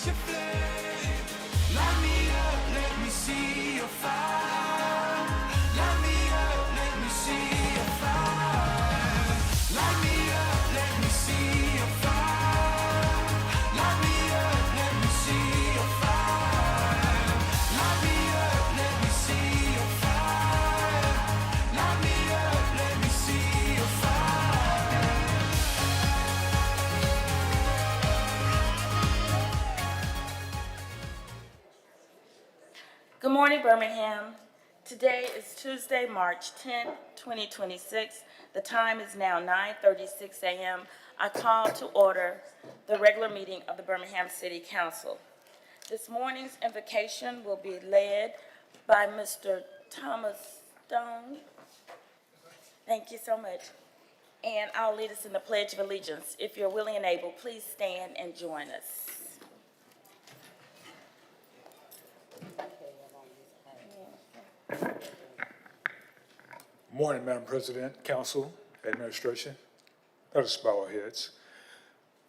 your flame. Light me up, let me see your fire. Light me up, let me see your fire. Light me up, let me see your fire. Light me up, let me see your fire. Light me up, let me see your fire. Light me up, let me see your fire. Good morning, Birmingham. Today is Tuesday, March 10th, 2026. The time is now 9:36 a.m. I call to order the regular meeting of the Birmingham City Council. This morning's invocation will be led by Mr. Thomas Stone. Thank you so much. And I'll lead us in the Pledge of Allegiance. If you're willing and able, please stand and join us. Morning, Madam President, Council, Administration. Let us bow our heads.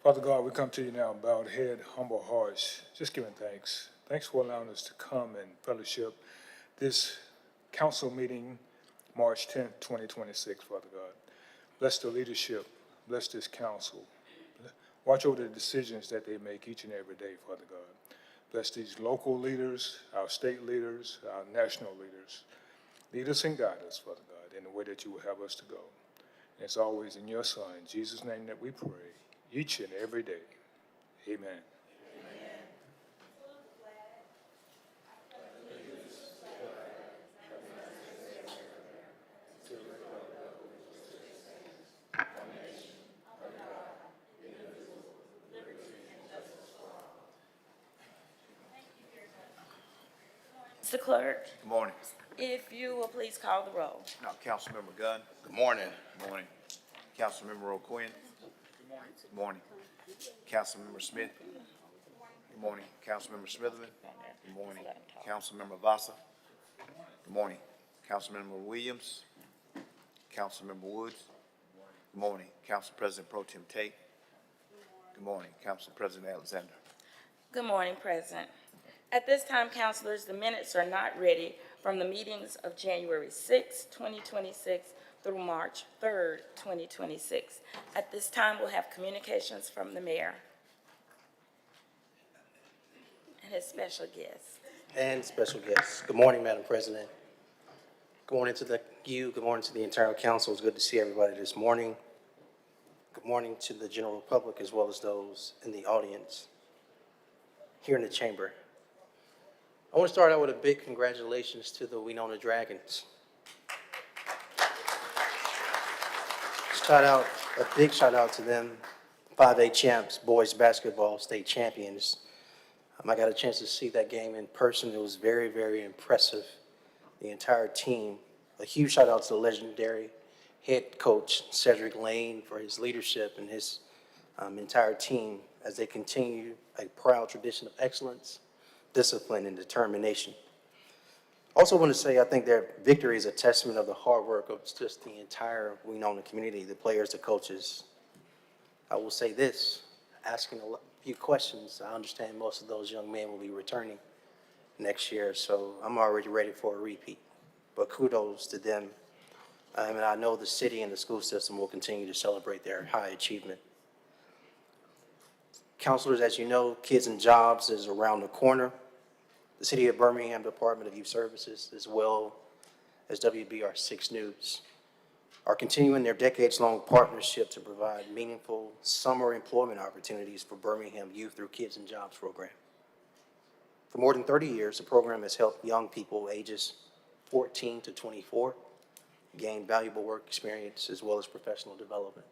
Father God, we come to you now, bowed head, humble hearts, just giving thanks. Thanks for allowing us to come and fellowship this council meeting, March 10th, 2026, Father God. Bless the leadership, bless this council. Watch over the decisions that they make each and every day, Father God. Bless these local leaders, our state leaders, our national leaders. Lead us and guide us, Father God, in the way that you will have us to go. And it's always in your Son, Jesus' name, that we pray, each and every day. Amen. Mr. Clerk, Good morning. if you will please call the roll. Now, Councilmember Gunn. Good morning. Good morning. Councilmember O'Quinn. Good morning. Good morning. Councilmember Smith. Good morning. Councilmember Smitherman. Good morning. Councilmember Vasa. Good morning. Councilmember Williams. Councilmember Woods. Good morning. Council President Pro Tem Tate. Good morning. Council President Alexander. Good morning, President. At this time, councilors, the minutes are not ready from the meetings of January 6, 2026 through March 3rd, 2026. At this time, we'll have communications from the mayor and his special guest. And special guests. Good morning, Madam President. Good morning to good morning to the entire council. It's good to see everybody this morning. Good morning to the general public as well as those in the audience here in the chamber. I want to start out with a big congratulations to the Winona Dragons. A big shout out to them, 5A champs, boys basketball state champions. I got a chance to see that game in person. It was very, very impressive. The entire team. A huge shout out to the legendary head coach, Cedric Lane, for his leadership and his entire team as they continue a proud tradition of excellence, discipline, and determination. Also want to say I think their victory is a testament of the hard work of just the entire Winona community, the players, the coaches. I will say this, asking a few questions, I understand most of those young men will be returning next year, so I'm already ready for a repeat. But kudos to them. And I know the city and the school system will continue to celebrate their high achievement. Counselors, as you know, Kids and Jobs is around the corner. The City of Birmingham Department of Youth Services, as well as WBR6 News, are continuing their decades-long partnership to provide meaningful summer employment opportunities for Birmingham youth through Kids and Jobs program. For more than 30 years, the program has helped young people ages 14 to 24 gain valuable work experience as well as professional development.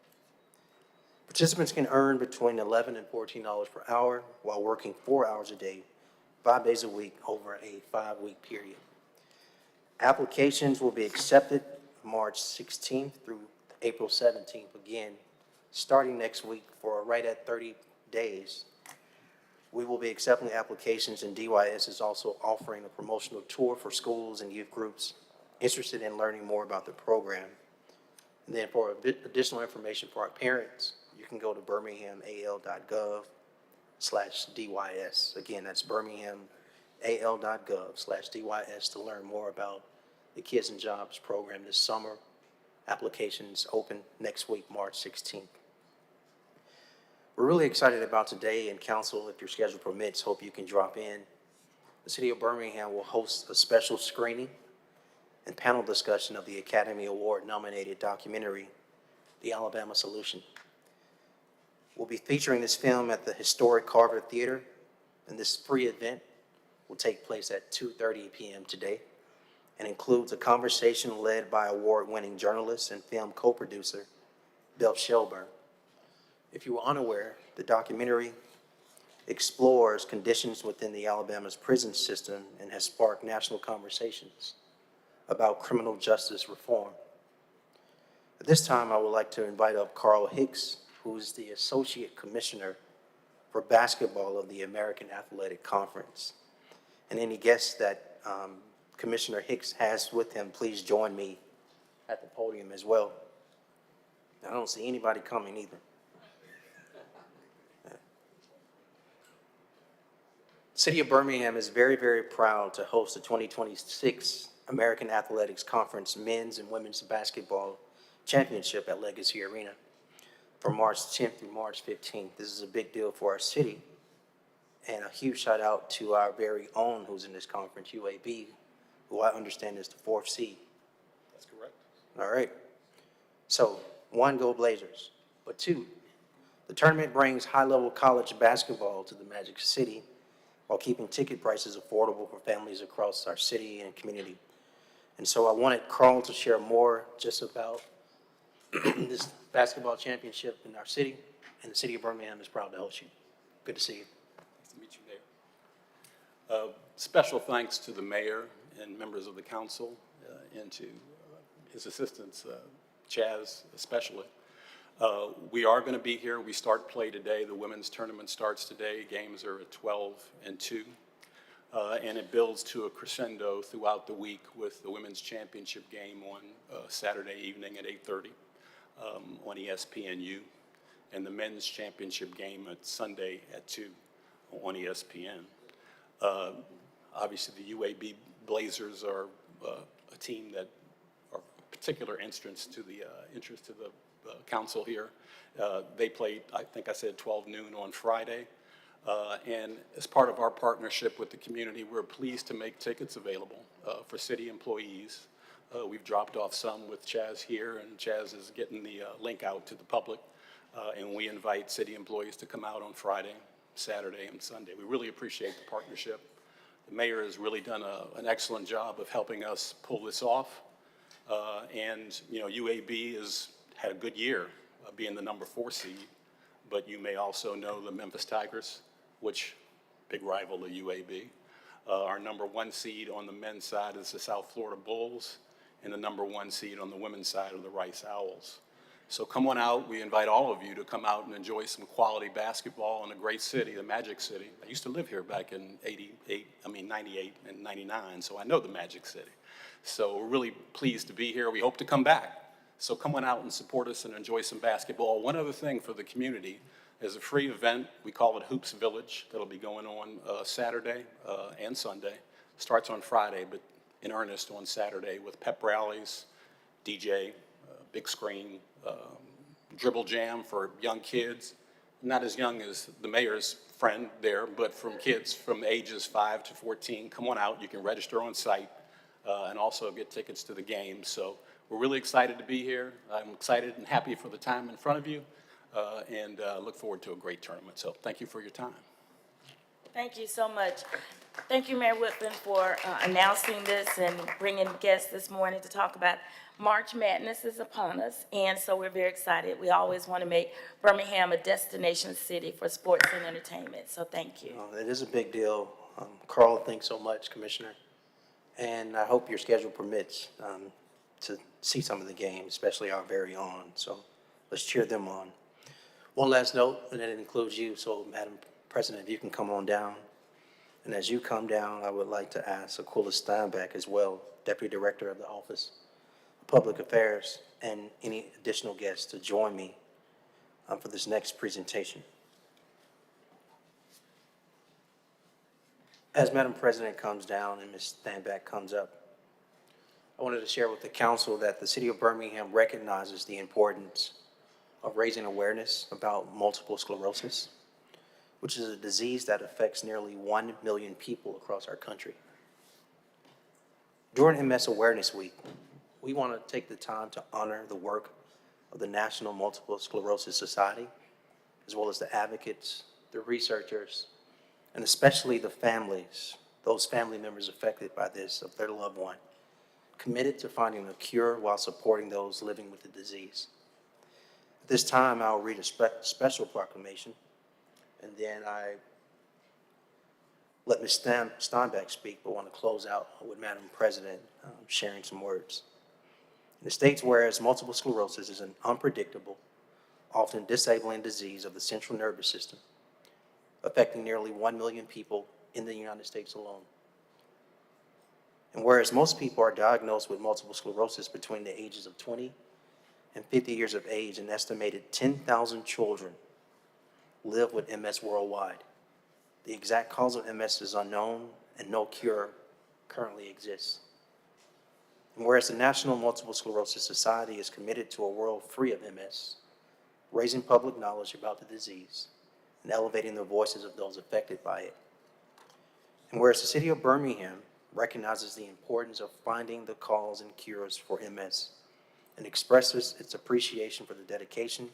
Participants can earn between $11 and $14 per hour while working 4 hours a day, 5 days a week over a 5-week period. Applications will be accepted March 16th through April 17th, again, starting next week for right at 30 days. We will be accepting applications, and DYS is also offering a promotional tour for schools and youth groups interested in learning more about the program. And then for additional information for our parents, you can go to birminghamal.gov birmingham.al.gov/DYS. Again, that's birmingham.al.gov/DYS to learn more about the Kids and Jobs program this summer. Applications open next week, March 16th. We're really excited about today, and council, if your schedule permits, hope you can drop in. The City of Birmingham will host a special screening and panel discussion of the Academy Award nominated documentary, The Alabama Solution. We'll be featuring this film at the historic Carver Theater, and this free event will take place at 2:30 p.m. today and includes a conversation led by award-winning journalist and film co-producer Bill Shelburne. If you were unaware, the documentary explores conditions within the Alabama's prison system and has sparked national conversations about criminal justice reform. At this time, I would like to invite up Carl Hicks, who is the Associate Commissioner for Basketball of the American Athletic Conference. And any guests that Commissioner Hicks has with him, please join me at the podium as well. I don't see anybody coming either. The City of Birmingham is very, very proud to host the 2026 American Athletics Conference Men's and Women's Basketball Championship at Legacy Arena from March 10th through March 15th. This is a big deal for our city, and a huge shout out to our very own who's in this conference, UAB, who I understand is the 4th seed. That's correct. All right. So, 1, go Blazers. But 2, the tournament brings high-level college basketball to the Magic City while keeping ticket prices affordable for families across our city and community. And so I wanted Carl to share more just about this basketball championship in our city, and the City of Birmingham is proud to host you. Good to see you. Nice to meet you, Mayor. Special thanks to the mayor and members of the council and to his assistants, Chaz especially. We are going to be here. We start play today. The women's tournament starts today. Games are at 12 and 2. And it builds to a crescendo throughout the week with the women's championship game on Saturday evening at 8:30 on ESPNU, and the men's championship game at Sunday at 2 on ESPN. Obviously, the UAB Blazers are a team that are particular interest to the council here. They played, I think I said 12 noon on Friday. And as part of our partnership with the community, we're pleased to make tickets available for city employees. We've dropped off some with Chaz here, and Chaz is getting the link out to the public. And we invite city employees to come out on Friday, Saturday, and Sunday. We really appreciate the partnership. The mayor has really done an excellent job of helping us pull this off. And, you know, UAB has had a good year being the number 4 seed, but you may also know the Memphis Tigers, which big rival to UAB. Our number 1 seed on the men's side is the South Florida Bulls, and the number 1 seed on the women's side are the Rice Owls. So come on out. We invite all of you to come out and enjoy some quality basketball in a great city, the Magic City. I used to live here back in 98 and 99, so I know the Magic City. So we're really pleased to be here. We hope to come back. So come on out and support us and enjoy some basketball. One other thing for the community is a free event. We call it Hoops Village. That'll be going on Saturday and Sunday. Starts on Friday, but in earnest on Saturday with pep rallies, DJ, big screen, dribble jam for young kids. Not as young as the mayor's friend there, but from kids from ages 5 to 14. Come on out. You can register on site and also get tickets to the game. So we're really excited to be here. I'm excited and happy for the time in front of you, and look forward to a great tournament. So thank you for your time. Thank you so much. Thank you, Mayor Whitman, for announcing this and bringing guests this morning to talk about March Madness is upon us, and so we're very excited. We always want to make Birmingham a destination city for sports and entertainment, so thank you. It is a big deal. Carl, thanks so much, Commissioner. And I hope your schedule permits to see some of the games, especially our very own. So let's cheer them on. One last note, and that includes you. So, Madam President, if you can come on down. And as you come down, I would like to ask Aquila Steinbeck as well, Deputy Director of the Office of Public Affairs, and any additional guests to join me for this next presentation. As Madam President comes down and Ms. Stanback comes up, I wanted to share with the council that the city of Birmingham recognizes the importance of raising awareness about multiple sclerosis, which is a disease that affects nearly 1 million people across our country. During MS Awareness Week, we want to take the time to honor the work of the National Multiple Sclerosis Society, as well as the advocates, the researchers, and especially the families, those family members affected by this, of their loved one, committed to finding a cure while supporting those living with the disease. At this time, I'll read a special proclamation, and then I let Ms. Steinbeck speak, but want to close out with Madam President sharing some words. And it states, whereas multiple sclerosis is an unpredictable, often disabling disease of the central nervous system, affecting nearly 1 million people in the United States alone. And whereas most people are diagnosed with multiple sclerosis between the ages of 20 and 50 years of age, an estimated 10,000 children live with MS worldwide. The exact cause of MS is unknown and no cure currently exists. And whereas the National Multiple Sclerosis Society is committed to a world free of MS, raising public knowledge about the disease and elevating the voices of those affected by it. And whereas the city of Birmingham recognizes the importance of finding the cause and cures for MS and expresses its appreciation for the dedication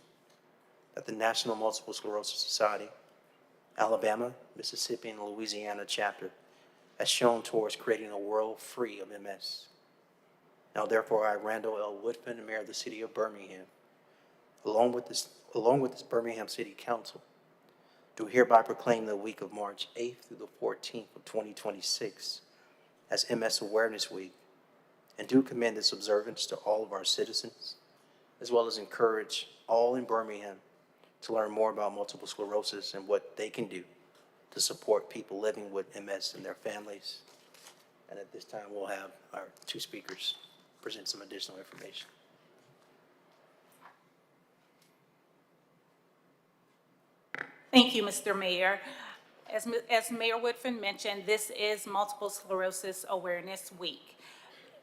that the National Multiple Sclerosis Society, Alabama, Mississippi, and Louisiana chapter has shown towards creating a world free of MS. Now, therefore, I, Randall L. Woodfin, Mayor of the City of Birmingham, along with this Birmingham City Council, do hereby proclaim the week of March 8th through the 14th of 2026 as MS Awareness Week, and do commend this observance to all of our citizens, as well as encourage all in Birmingham to learn more about multiple sclerosis and what they can do to support people living with MS and their families. And at this time, we'll have our two speakers present some additional information. Thank you, Mr. Mayor. As Mayor Woodfin mentioned, this is Multiple Sclerosis Awareness Week.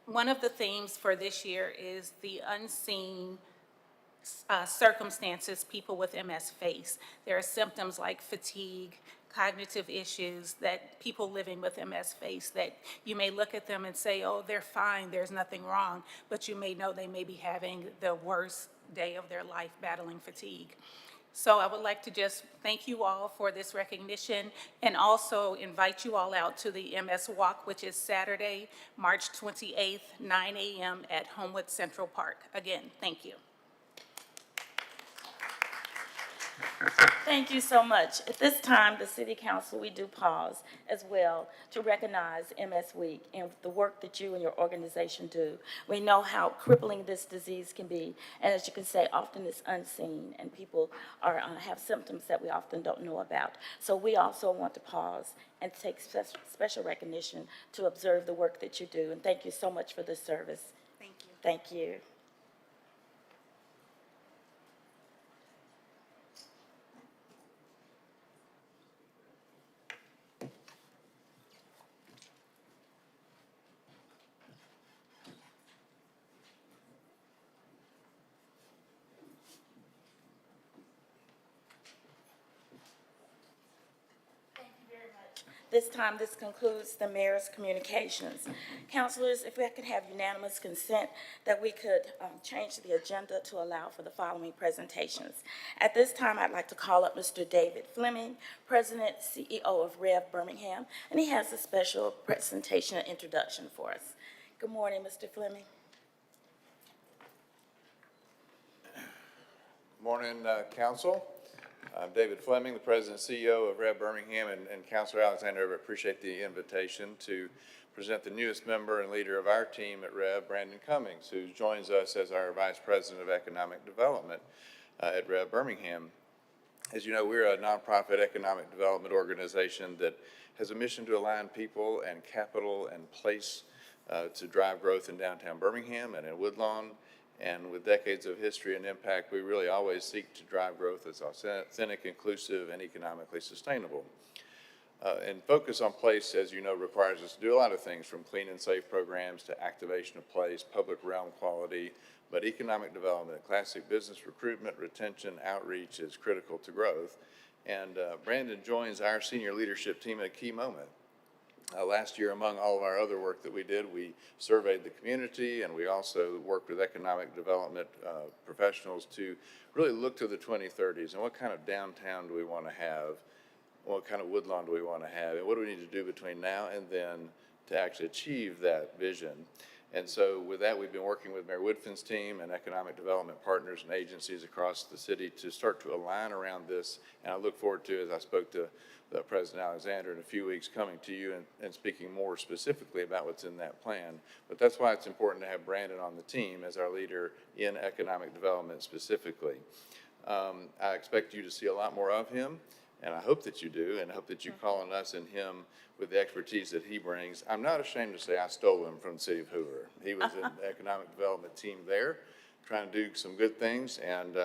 One of the themes for this year is the unseen circumstances people with MS face. There are symptoms like fatigue, cognitive issues that people living with MS face that you may look at them and say, oh, they're fine, there's nothing wrong, but you may know they may be having the worst day of their life battling fatigue. So I would like to just thank you all for this recognition and also invite you all out to the MS Walk, which is Saturday, March 28th, 9 a.m. at Homewood Central Park. Again, thank you. Thank you so much. At this time, the City Council, we do pause as well to recognize MS Week and the work that you and your organization do. We know how crippling this disease can be, and as you can say, often it's unseen, and people have symptoms that we often don't know about. So we also want to pause and take special recognition to observe the work that you do, and thank you so much for this service. Thank you. Thank you. This time, this concludes the mayor's communications. Councilors, if we could have unanimous consent that we could change the agenda to allow for the following presentations. At this time, I'd like to call up Mr. David Fleming, President, CEO of Rev Birmingham, and he has a special presentation and introduction for us. Good morning, Mr. Fleming. Morning, Council. I'm David Fleming, the President and CEO of Rev Birmingham, and Councilor Alexander, I appreciate the invitation to present the newest member and leader of our team at Rev, Brandon Cummings, who joins us as our Vice President of Economic Development at Rev Birmingham. As you know, we're a nonprofit economic development organization that has a mission to align people and capital and place to drive growth in downtown Birmingham and in Woodlawn. And with decades of history and impact, we really always seek to drive growth that's authentic, inclusive, and economically sustainable. And Focus on Place, as you know, requires us to do a lot of things, from clean and safe programs to activation of place, public realm quality, but economic development, classic business recruitment, retention, outreach is critical to growth. And Brandon joins our senior leadership team at a key moment. Last year, among all of our other work that we did, we surveyed the community, and we also worked with economic development professionals to really look to the 2030s and what kind of downtown do we want to have, what kind of woodlawn do we want to have, and what do we need to do between now and then to actually achieve that vision. And so with that, we've been working with Mayor Woodfin's team and economic development partners and agencies across the city to start to align around this. And I look forward to, as I spoke to President Alexander in a few weeks, coming to you and speaking more specifically about what's in that plan. But that's why it's important to have Brandon on the team as our leader in economic development specifically. I expect you to see a lot more of him, and I hope that you do, and I hope that you call on us and him with the expertise that he brings. I'm not ashamed to say I stole him from the city of Hoover. He was in the economic development team there, trying to do some good things, and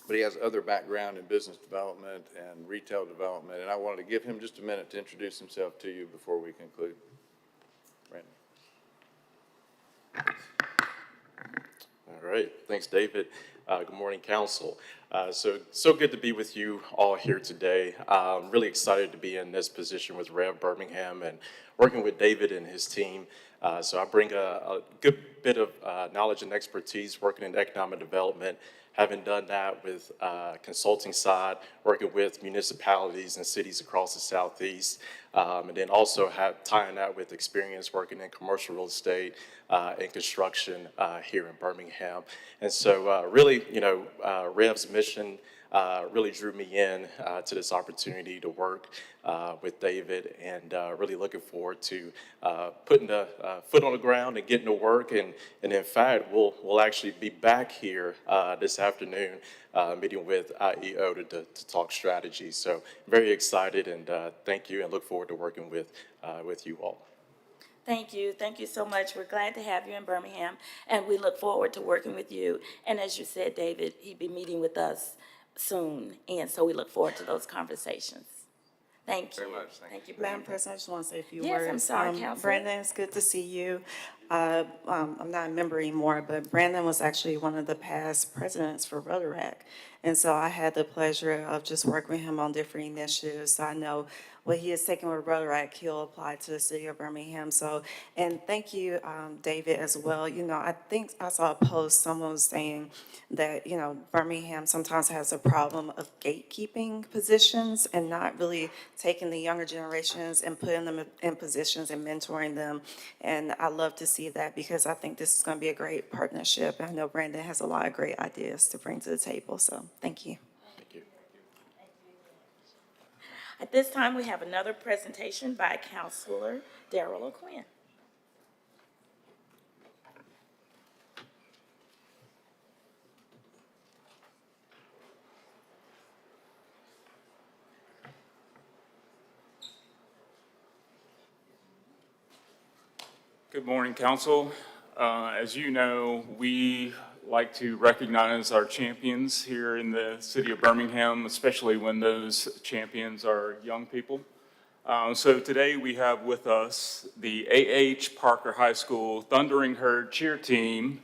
but he has other background in business development and retail development, and I wanted to give him just a minute to introduce himself to you before we conclude. Brandon. All right, thanks, David. Good morning, council. So good to be with you all here today. I'm really excited to be in this position with Rev Birmingham and working with David and his team. So I bring a good bit of knowledge and expertise working in economic development, having done that with consulting side, working with municipalities and cities across the Southeast, and then also tying that with experience working in commercial real estate and construction here in Birmingham. And so really, Rev's mission really drew me in to this opportunity to work with David, and really looking forward to putting a foot on the ground and getting to work. And in fact, we'll actually be back here this afternoon meeting with IEO to talk strategy. So very excited, and thank you, and look forward to working with you all. Thank you. Thank you so much. We're glad to have you in Birmingham, and we look forward to working with you. And as you said, David, he'd be meeting with us soon, and so we look forward to those conversations. Thank you. Very much. Thank you. Thank you. Madam President, I just want to say a few Yes, words. I'm sorry, Councilor. Brandon, it's good to see you. I'm not a member anymore, but Brandon was actually one of the past presidents for Rotaract. And so I had the pleasure of just working with him on different initiatives. So I know what he has taken with Rotaract, he'll apply to the city of Birmingham. So, and thank you, David, as well. I think I saw a post, someone was saying that, Birmingham sometimes has a problem of gatekeeping positions and not really taking the younger generations and putting them in positions and mentoring them. And I love to see that, because I think this is going to be a great partnership. I know Brandon has a lot of great ideas to bring to the table, so thank you. Thank you. At this time, we have another presentation by Councilor Darrell O'Quinn. Good morning, Council. As you know, we like to recognize our champions here in the city of Birmingham, especially when those champions are young people. So today we have with us the A.H. Parker High School Thundering Herd cheer team,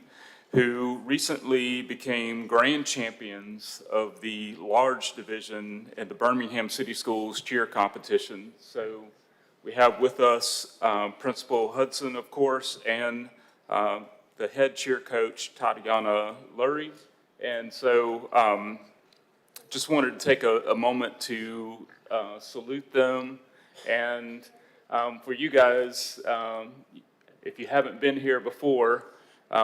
who recently became grand champions of the large division in the Birmingham City Schools cheer competition. So we have with us Principal Hudson, of course, and the head cheer coach, Tatiana Lurie. And so just wanted to take a moment to salute them. And for you guys, if you haven't been here before,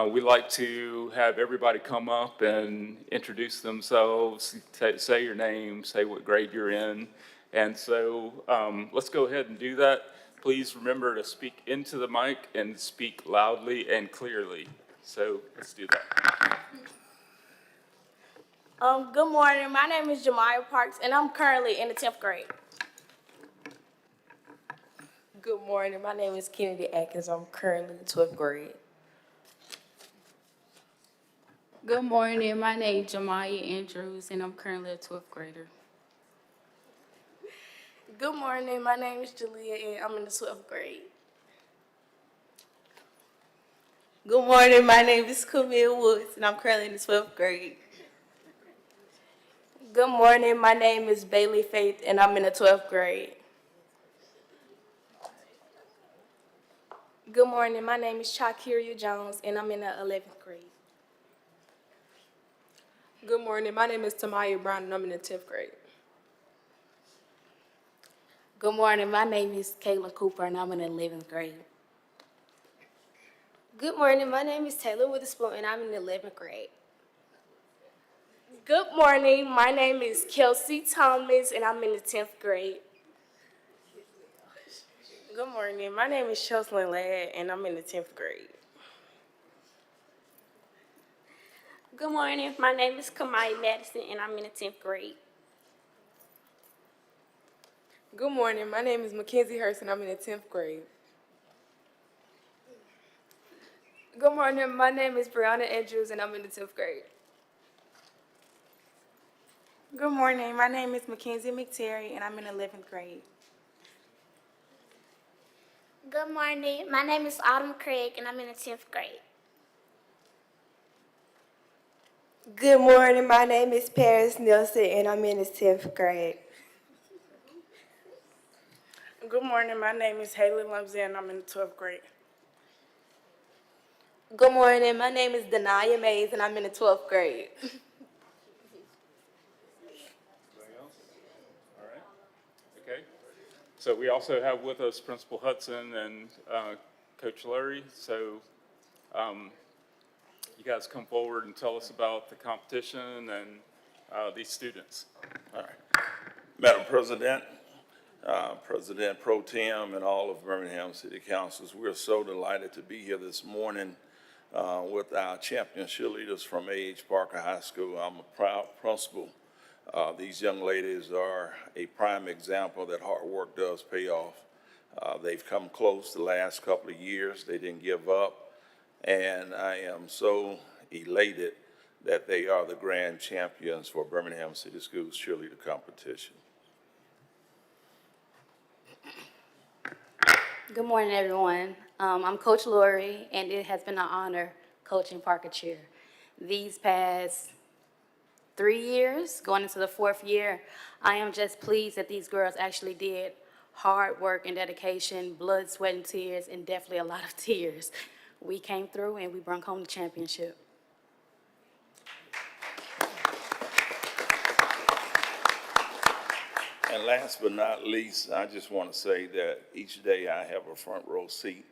we like to have everybody come up and introduce themselves, say your name, say what grade you're in. And so let's go ahead and do that. Please remember to speak into the mic and speak loudly and clearly. So let's do that. Good morning. My name is Jemiah Parks, and I'm currently in the 10th grade. Good morning. My name is Kennedy Atkins. I'm currently in the 12th grade. Good morning. My name is Jemiah Andrews, and I'm currently a 12th grader. Good morning. My name is Jalea, and I'm in the 12th grade. Good morning, my name is Camille Woods, and I'm currently in the 12th grade. Good morning. My name is Bailey Faith, and I'm in the 12th grade. Good morning. My name is Chakiria Jones, and I'm in the 11th grade. Good morning. My name is Tamaya Brown, and I'm in the 10th grade. Good morning. My name is Kayla Cooper, and I'm in the 11th grade. Good morning. My name is Taylor Witherspoon, and I'm in the 11th grade. Good morning. My name is Kelsey Thomas, and I'm in the 10th grade. Good morning. My name is Chelsean Ladd, and I'm in the 10th grade. Good morning. My name is Kamai Madison, and I'm in the 10th grade. Good morning. My name is Mackenzie Hurst, and I'm in the 10th grade. Good morning. My name is Brianna Andrews, and I'm in the 10th grade. Good morning. My name is Mackenzie McTerry, and I'm in 11th grade. Good morning. My name is Autumn Craig, and I'm in the 10th grade. Good morning. My name is Paris Nelson, and I'm in the 10th grade. Good morning. My name is Haley Lumsden, and I'm in the 12th grade. Good morning, my name is Denaya Mays, and I'm in the 12th grade. All right. Okay. So we also have with us Principal Hudson and Coach Lurie. So you guys come forward and tell us about the competition and these students. All right. Madam President, President Pro Tem, and all of Birmingham City Councils, we're so delighted to be here this morning with our champion cheerleaders from A.H. Parker High School. I'm a proud principal. These young ladies are a prime example that hard work does pay off. They've come close the last couple of years. They didn't give up, and I am so elated that they are the grand champions for Birmingham City Schools cheerleader competition. Good morning, everyone. I'm Coach Lurie, and it has been an honor coaching Parker Cheer. These past 3 years, going into the 4th year, I am just pleased that these girls actually did hard work and dedication, blood, sweat, and tears, and definitely a lot of tears. We came through and we brought home the championship. And last but not least, I just want to say that each day I have a front row seat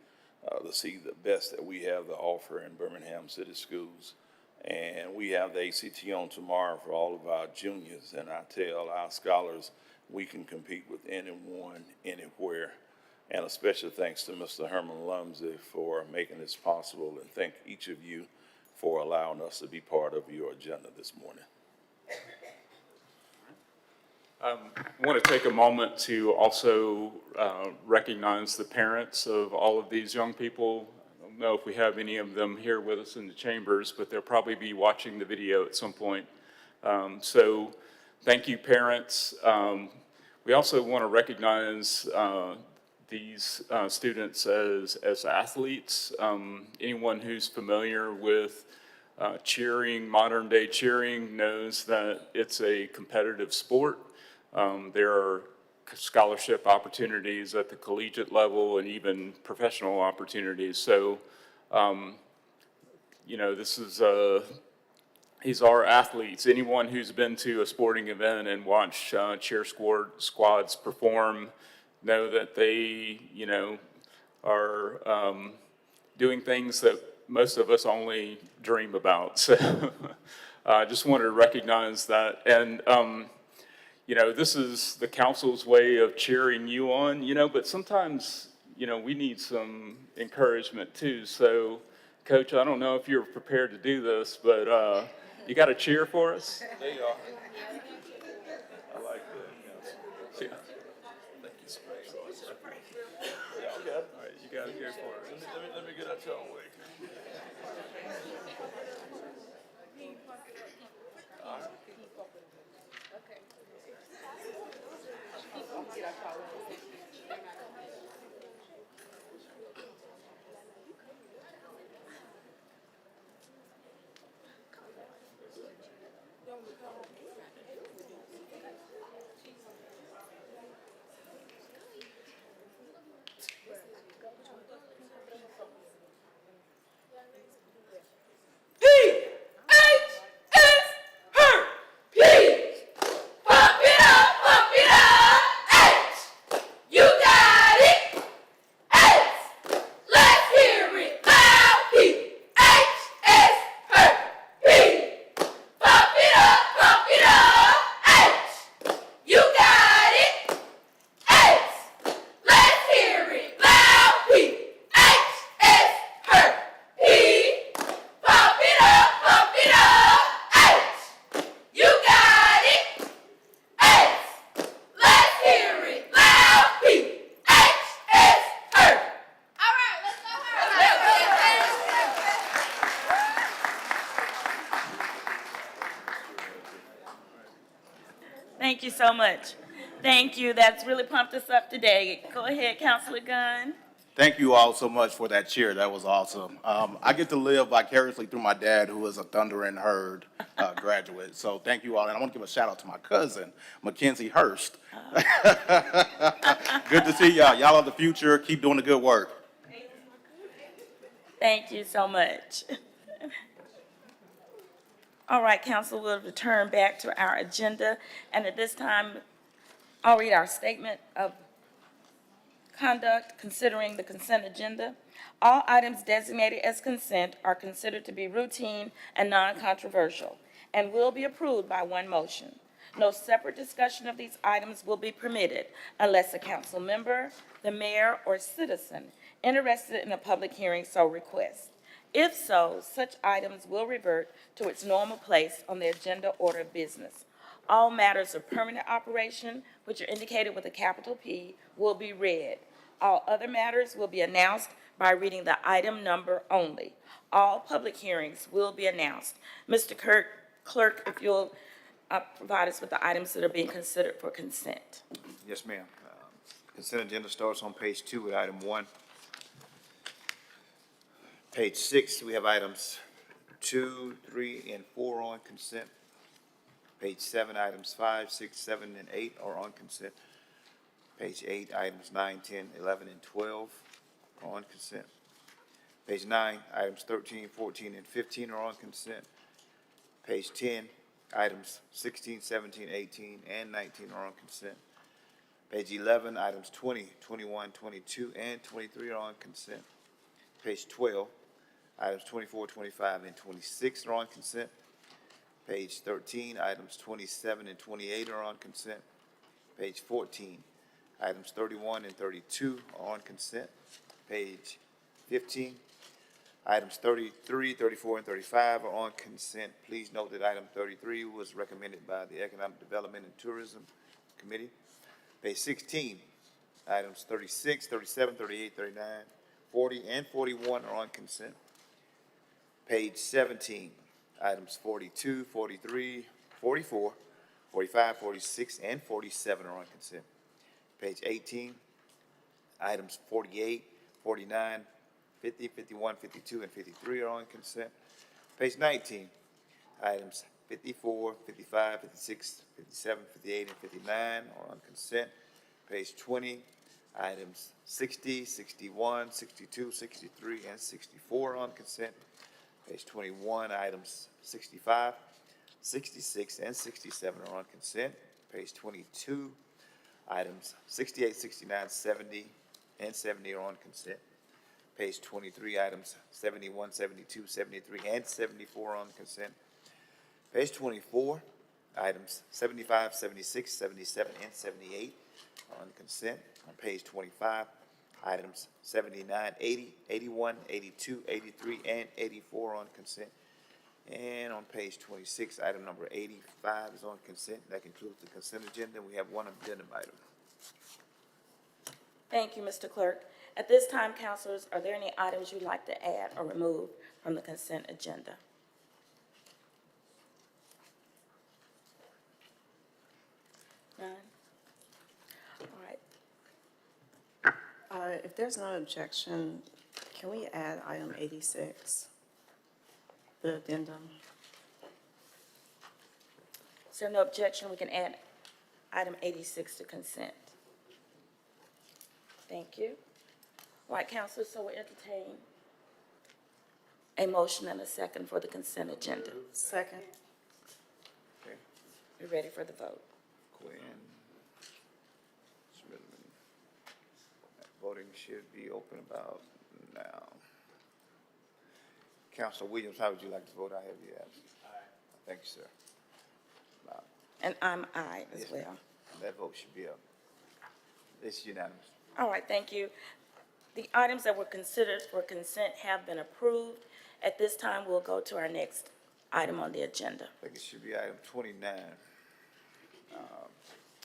to see the best that we have to offer in Birmingham City Schools. And we have the ACT on tomorrow for all of our juniors. And I tell our scholars we can compete with anyone, anywhere. And a special thanks to Mr. Herman Lumsey for making this possible. And thank each of you for allowing us to be part of your agenda this morning. I want to take a moment to also recognize the parents of all of these young people. I don't know if we have any of them here with us in the chambers, but they'll probably be watching the video at some point. So thank you, parents. We also want to recognize these students as athletes. Anyone who's familiar with cheering, modern day cheering, knows that it's a competitive sport. There are scholarship opportunities at the collegiate level and even professional opportunities. So, you know, these are athletes. Anyone who's been to a sporting event and watched cheer squads perform know that they, you know, are doing things that most of us only dream about. So I just wanted to recognize that. And, you know, this is the council's way of cheering you on, you know, but sometimes, you know, we need some encouragement too. So, Coach, I don't know if you're prepared to do this, but you got to cheer for us? There you are. I like that. Yes. Yeah. Thank you so much. Yeah, okay. All right, you got to go for it. Let me get out your way. All right. You got it. H. Let's hear it loud. P. H. S. Her. P. Pump it up, pump it up. H. You got it. H. Let's hear it loud. P. H. S. Her. P. Pump it up, pump it up. H. You got it. H. Let's hear it loud. P. H. S. Her. All right, let's go Thank you so much. Thank you. That's really pumped us up today. Go ahead, Councilor Gunn. Thank you all so much for that cheer. That was awesome. I get to live vicariously through my dad, who is a Thunder and Herd graduate. So thank you all. And I want to give a shout out to my cousin, Mackenzie Hurst. Good to see y'all. Y'all are the future. Keep doing the good work. Thank you so much. All right, council, we'll return back to our agenda. And at this time, I'll read our statement of conduct considering the consent agenda. All items designated as consent are considered to be routine and non-controversial and will be approved by one motion. No separate discussion of these items will be permitted unless a council member, the mayor, or citizen interested in a public hearing so requests. If so, such items will revert to its normal place on the agenda order of business. All matters of permanent operation, which are indicated with a capital P, will be read. All other matters will be announced by reading the item number only. All public hearings will be announced. Mr. Clerk, if you'll provide us with the items that are being considered for consent. Yes, ma'am. Consent agenda starts on page 2 with item 1. Page 6, we have items 2, 3, and 4 on consent. Page 7, items 5, 6, 7, and 8 are on consent. Page 8, items 9, 10, 11, and 12 are on consent. Page 9, items 13, 14, and 15 are on consent. Page 10, items 16, 17, 18, and 19 are on consent. Page 11, items 20, 21, 22, and 23 are on consent. Page 12, items 24, 25, and 26 are on consent. Page 13, items 27 and 28 are on consent. Page 14, items 31 and 32 are on consent. Page 15, items 33, 34, and 35 are on consent. Please note that item 33 was recommended by the Economic Development and Tourism Committee. Page 16, items 36, 37, 38, 39, 40, and 41 are on consent. Page 17, items 42, 43, 44, 45, 46, and 47 are on consent. Page 18, items 48, 49, 50, 51, 52, and 53 are on consent. Page 19, items 54, 55, 56, 57, 58, and 59 are on consent. Page 20, items 60, 61, 62, 63, and 64 are on consent. Page 21, items 65, 66, and 67 are on consent. Page 22, items 68, 69, 70, and 70 are on consent. Page 23, items 71, 72, 73, and 74 are on consent. Page 24, items 75, 76, 77, and 78 are on consent. On page 25, items 79, 80, 81, 82, 83, and 84 on consent. And on page 26, item number 85 is on consent. That concludes the consent agenda. We have one addendum item. Thank you, Mr. Clerk. At this time, councilors, are there any items you'd like to add or remove from the consent agenda? None? If there's no objection, can we add item 86, the addendum? Is there no objection? We can add item 86 to consent. Thank you. All right, councilors, so we'll entertain a motion and a second for the consent agenda. Second. Okay, We're ready for the vote. Quinn, Smithman. Voting should be open about now. Councilor Williams, how would you like to vote? I have you absent. Aye. Thank you, sir. And I'm aye as Yes, well. ma'am. That vote should be up. It's unanimous. All right, thank you. The items that were considered for consent have been approved. At this time, we'll go to our next item on the agenda. I think it should be item 29.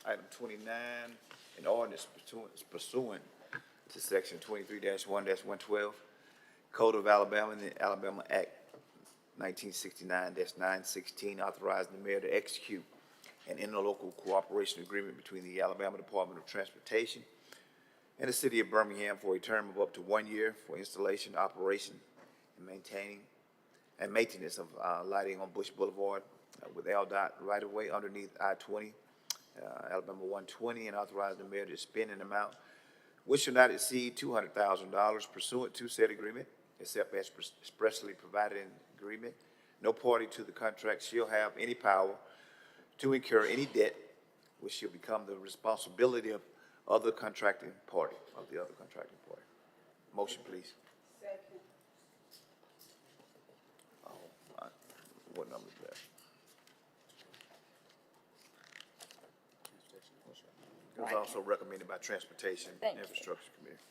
Item 29, an ordinance pursuant to section 23-1-112, Code of Alabama and the Alabama Act 1969-916, authorizing the mayor to execute an interlocal cooperation agreement between the Alabama Department of Transportation and the city of Birmingham for a term of up to 1 year for installation, operation, and maintenance of lighting on Bush Boulevard with LDOT right-of-way underneath I-20, Alabama 120, and authorizing the mayor to spend an amount which shall not exceed $200,000 pursuant to said agreement, except as expressly provided in the agreement. No party to the contract shall have any power to incur any debt which shall become the responsibility of the other contracting party. Motion, please. Second. What number is that? It was also recommended by Transportation Thank you. Infrastructure Committee.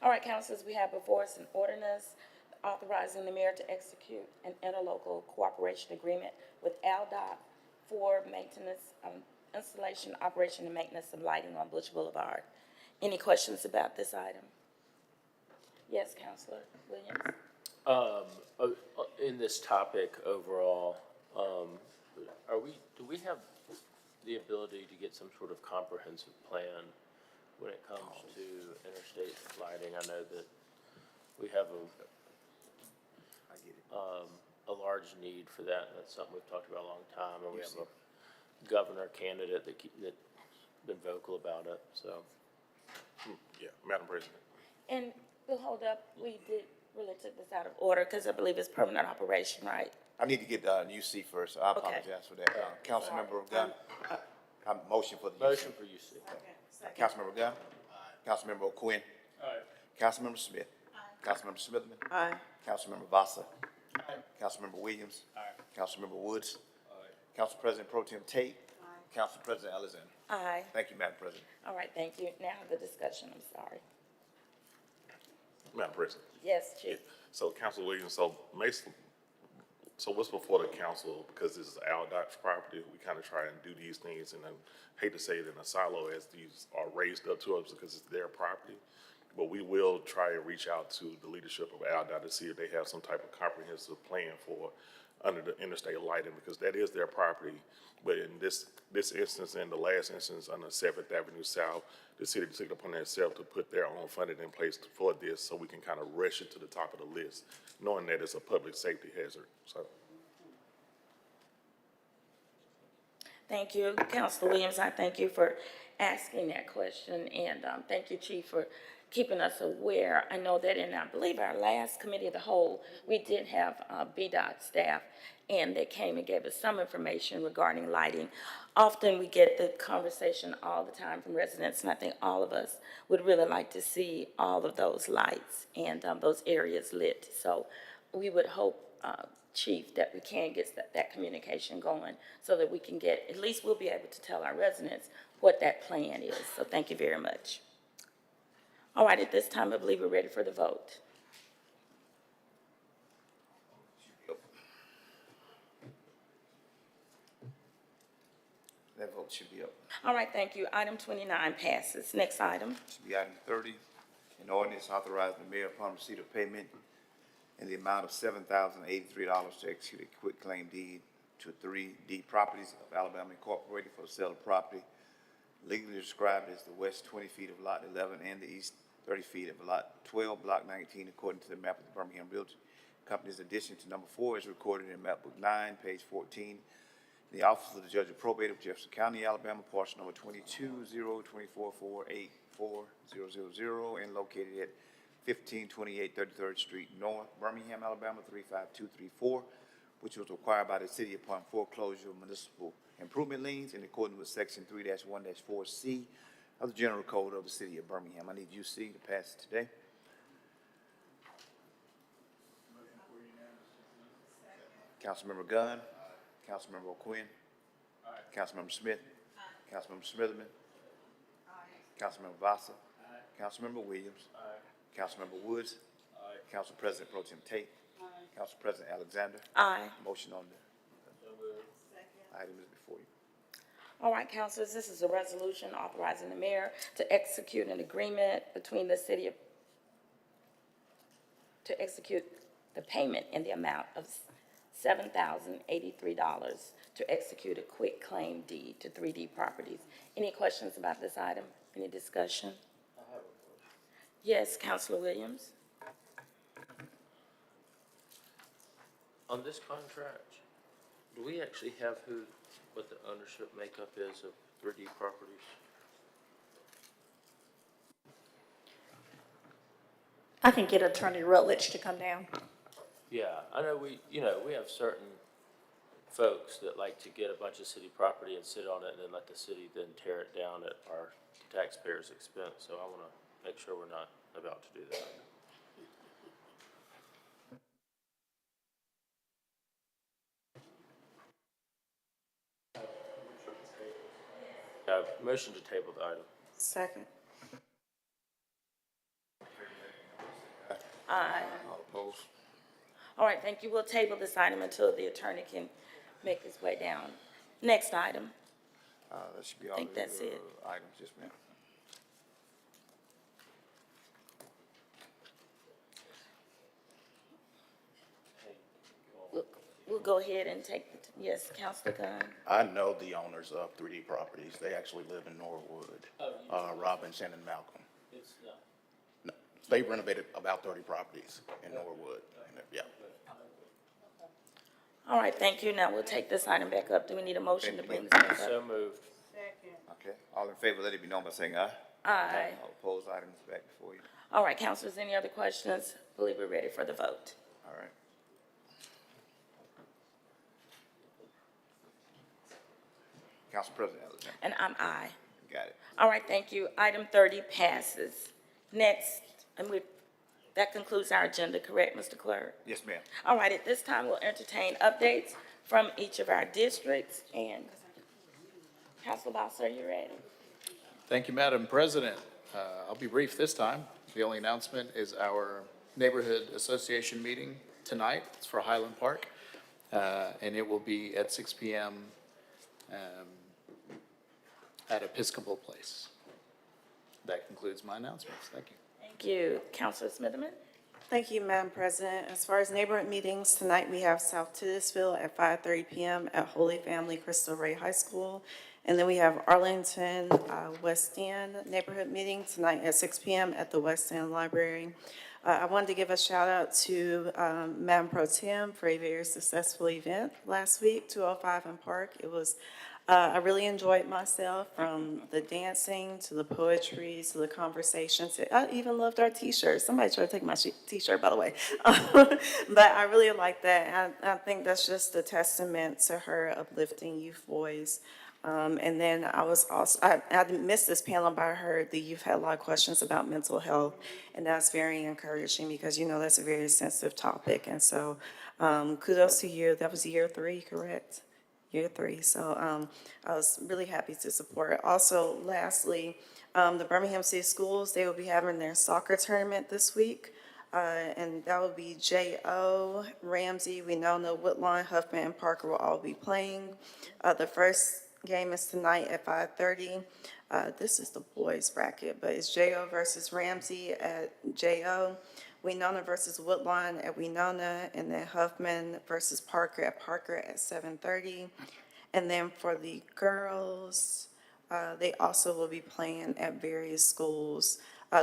All right, councilors, we have before us an ordinance authorizing the mayor to execute an interlocal cooperation agreement with ALDOT for maintenance, installation, operation, and maintenance of lighting on Bush Boulevard. Any questions about this item? Yes, Councilor Williams? In this topic overall, do we have the ability to get some sort of comprehensive plan when it comes to interstate lighting? I know that we have a large need for that, and that's something we've talked about a long time, and we have a governor candidate that's been vocal about it, so. Yeah, Madam President. And we'll hold up, we did really took this out of order because I believe it's permanent operation, right? I need to get UC first. I apologize for that. Councilmember Gunn, motion for the UC. Motion for UC. Councilmember Gunn. Councilmember O'Quinn. Councilmember Smith. Councilmember Smithman. Aye. Councilmember Vasa. Councilmember Williams. Councilmember Woods. Council President Pro Tem Tate. Council President Alexander. Aye. Thank you, Madam President. All right, thank you. Now the discussion, I'm sorry. Madam President. Yes, Chief. So Council Williams, so what's before the council, because this is ALDOT's property, we kind of try and do these things, and I hate to say it in a silo as these are raised up to us because it's their property, but we will try and reach out to the leadership of ALDOT to see if they have some type of comprehensive plan for under the interstate lighting, because that is their property. But in this instance and the last instance on the 7th Avenue South, the city took it upon itself to put their own funding in place for this, so we can kind of rush it to the top of the list, knowing that it's a public safety hazard, so. Thank you, Councilor Williams. I thank you for asking that question, and thank you, Chief, for keeping us aware. I know that in, I believe, our last committee of the whole, we did have BDOT staff, and they came and gave us some information regarding lighting. Often we get the conversation all the time from residents, and I think all of us would really like to see all of those lights and those areas lit. So we would hope, Chief, that we can get that communication going so that we can get, at least we'll be able to tell our residents what that plan is. So thank you very much. All right, at this time, I believe we're ready for the vote. That vote should be up. All right, thank you. Item 29 passes. Next item. Should be item 30, an ordinance authorizing the mayor upon receipt of payment in the amount of $7,083 to execute a quitclaim deed to 3D Properties of Alabama Incorporated for the sale of property legally described as the west 20 feet of Lot 11 and the east 30 feet of Lot 12, Block 19, according to the map of the Birmingham Realty Company's addition to number 4 is recorded in map book 9, page 14. The Office of the Judge of Probate of Jefferson County, Alabama, parcel number 220244840000, and located at 1528 33rd Street North, Birmingham, Alabama 35234, which was acquired by the city upon foreclosure of municipal improvement liens in accordance with section 3-1-4C of the General Code of the city of Birmingham. I need UC to pass it today. Councilmember Gunn, Councilmember O'Quinn, Councilmember Smith, Councilmember Smitherman, Councilmember Vasa, Councilmember Williams, Councilmember Woods, Council President Pro Tem Tate, Council President Alexander. Aye. Motion on the item is before you. All right, councilors, this is a resolution authorizing the mayor to execute an agreement between the city of, to execute the payment in the amount of $7,083 to execute a quick claim deed to 3D Properties. Any questions about this item? Any discussion? Yes, Councilor Williams. On this contract, do we actually have what the ownership makeup is of 3D Properties? I can get Attorney Rutledge to come down. Yeah, I know we have certain folks that like to get a bunch of city property and sit on it and then let the city then tear it down at our taxpayers' expense. So I want to make sure we're not about to do that. Motion to table the item. Second. Aye. All opposed? All right, thank you. We'll table this item until the attorney can make his way down. Next item. That should be all. I think that's it. Items, yes, ma'am. We'll go ahead and take, yes, Councilor Gunn. I know the owners of 3D Properties. They actually live in Norwood, Robinson and Malcolm. It's not. No, they renovated about 30 properties in Norwood. Yeah. All right, thank you. Now we'll take this item back up. Do we need a motion to bring this back up? So moved. Okay, all in favor, let it be known by saying aye. Aye. All opposed, items back before you. All right, councilors, any other questions? I believe we're ready for the vote. All right. Council President Alexander. And I'm aye. Got it. All right, thank you. Item 30 passes. Next, that concludes our agenda, correct, Mr. Clerk? Yes, ma'am. All right, at this time, we'll entertain updates from each of our districts. And Councilor Boss, are you ready? Thank you, Madam President. I'll be brief this time. The only announcement is our neighborhood association meeting tonight. It's for Highland Park, and it will be at 6 p.m. At Episcopal Place. That concludes my announcements. Thank you. Thank you. Councilor Smitherman? Thank you, Madam President. As far as neighborhood meetings, tonight we have South Titusville at 5:30 p.m. at Holy Family Cristo Rey High School. And then we have Arlington West End neighborhood meeting tonight at 6 p.m. at the West End Library. I wanted to give a shout out to Madam Pro Tem for a very successful event last week, 205 in Park. It was, I really enjoyed myself, from the dancing to the poetry to the conversations. I even loved our t-shirts. Somebody tried to take my t-shirt, by the way. But I really like that. I think that's just a testament to her uplifting youth voice. And then I was also, I missed this panel, but I heard that you've had a lot of questions about mental health, and that's very encouraging because, you know, that's a very sensitive topic. And so kudos to you. That was year 3, correct? Year 3. So I was really happy to support it. Also, lastly, the Birmingham City Schools, they will be having their soccer tournament this week. And that will be J.O., Ramsey, Winona, Woodlawn, Huffman, and Parker will all be playing. The first game is tonight at 5:30. This is the boys bracket, but it's J.O. versus Ramsey at J.O., Winona versus Woodlawn at Winona, and then Huffman versus Parker at 7:30. And then for the girls, They also will be playing at various schools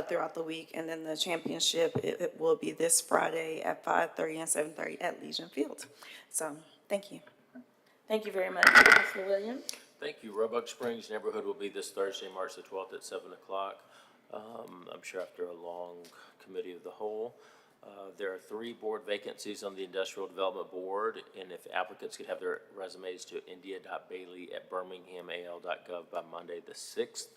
throughout the week. And then the championship, it will be this Friday at 5:30 and 7:30 at Legion Field. So, thank you. Thank you very much. Councilor Williams? Thank you. Roebuck Springs neighborhood will be this Thursday, March the 12th at 7 o'clock. I'm sure after a long committee of the whole. There are 3 board vacancies on the Industrial Development Board, and if applicants could have their resumes to india.bailey@birminghamal.gov by Monday the 6th,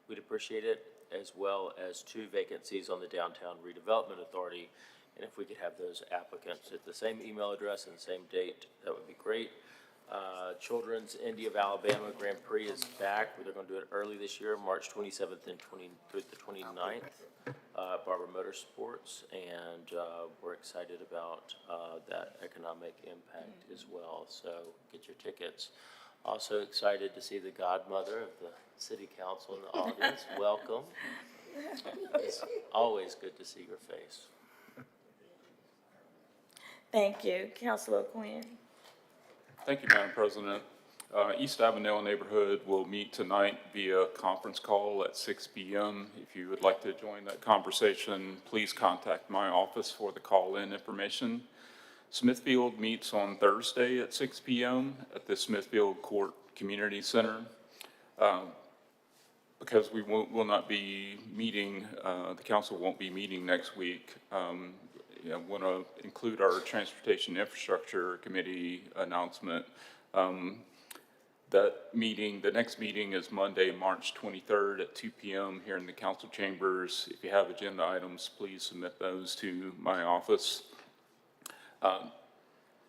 we'd appreciate it, as well as 2 vacancies on the Downtown Redevelopment Authority. And if we could have those applicants at the same email address and same date, that would be great. Children's Indy of Alabama Grand Prix is back. They're going to do it early this year, March 27th and through the 29th, Barber Motorsports, and we're excited about that economic impact as well. So get your tickets. Also excited to see the godmother of the city council in the audience. Welcome. It's always good to see your face. Thank you. Councilor Quinn? Thank you, Madam President. East Avenel neighborhood will meet tonight via conference call at 6 p.m. If you would like to join that conversation, please contact my office for the call-in information. Smithfield meets on Thursday at 6 p.m. at the Smithfield Court Community Center. Because we will not be meeting, the council won't be meeting next week, I want to include our Transportation Infrastructure Committee announcement. That meeting, the next meeting is Monday, March 23rd at 2 p.m. here in the council chambers. If you have agenda items, please submit those to my office.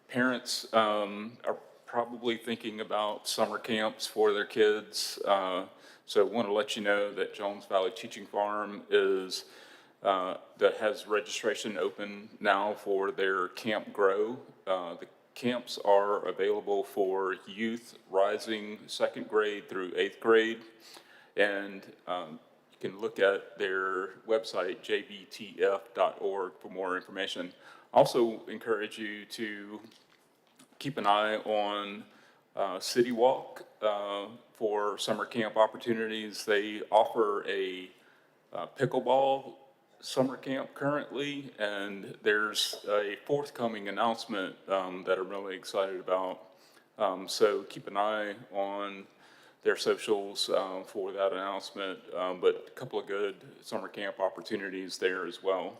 Parents are probably thinking about summer camps for their kids. So I want to let you know that Jones Valley Teaching Farm is that has registration open now for their Camp Grow. The camps are available for youth rising 2nd grade through 8th grade. And you can look at their website, jvtf.org, for more information. Also encourage you to keep an eye on City Walk for summer camp opportunities. They offer a pickleball summer camp currently, and there's a forthcoming announcement that I'm really excited about. So keep an eye on their socials for that announcement, but a couple of good summer camp opportunities there as well.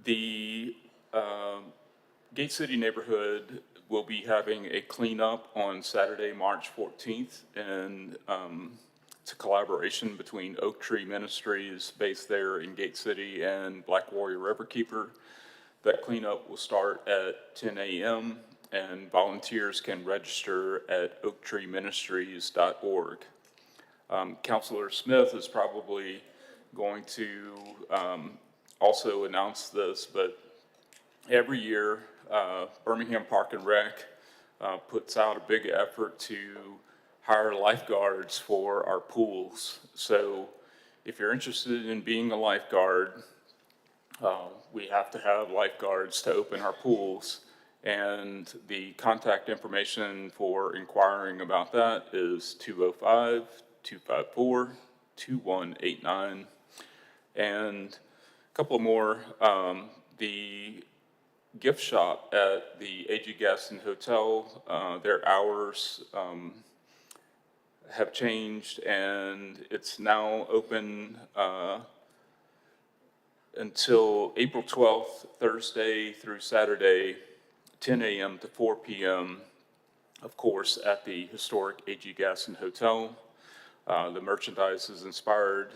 The Gate City neighborhood will be having a cleanup on Saturday, March 14th, and it's a collaboration between Oak Tree Ministries based there in Gate City and Black Warrior Riverkeeper. That cleanup will start at 10 a.m. and volunteers can register at oaktreeministries.org. Councilor Smith is probably going to also announce this, but every year Birmingham Park and Rec puts out a big effort to hire lifeguards for our pools. So if you're interested in being a lifeguard, we have to have lifeguards to open our pools. And the contact information for inquiring about that is 205-254-2189. And a couple more, the gift shop at the A.G. Gaston Hotel, their hours have changed, and it's now open until April 12th, Thursday through Saturday, 10 a.m. to 4 p.m., of course, at the historic A.G. Gaston Hotel. The merchandise is inspired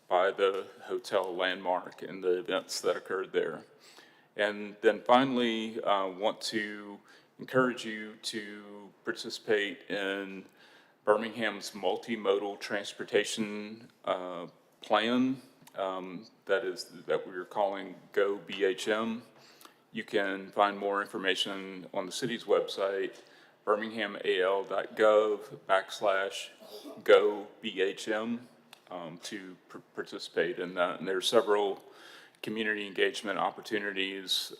by the hotel landmark and the events that occurred there. And then finally, want to encourage you to participate in Birmingham's multimodal transportation plan that we're calling Go BHM. You can find more information on the city's website, birminghamal.gov/Go BHM, to participate in that. And there are several community engagement opportunities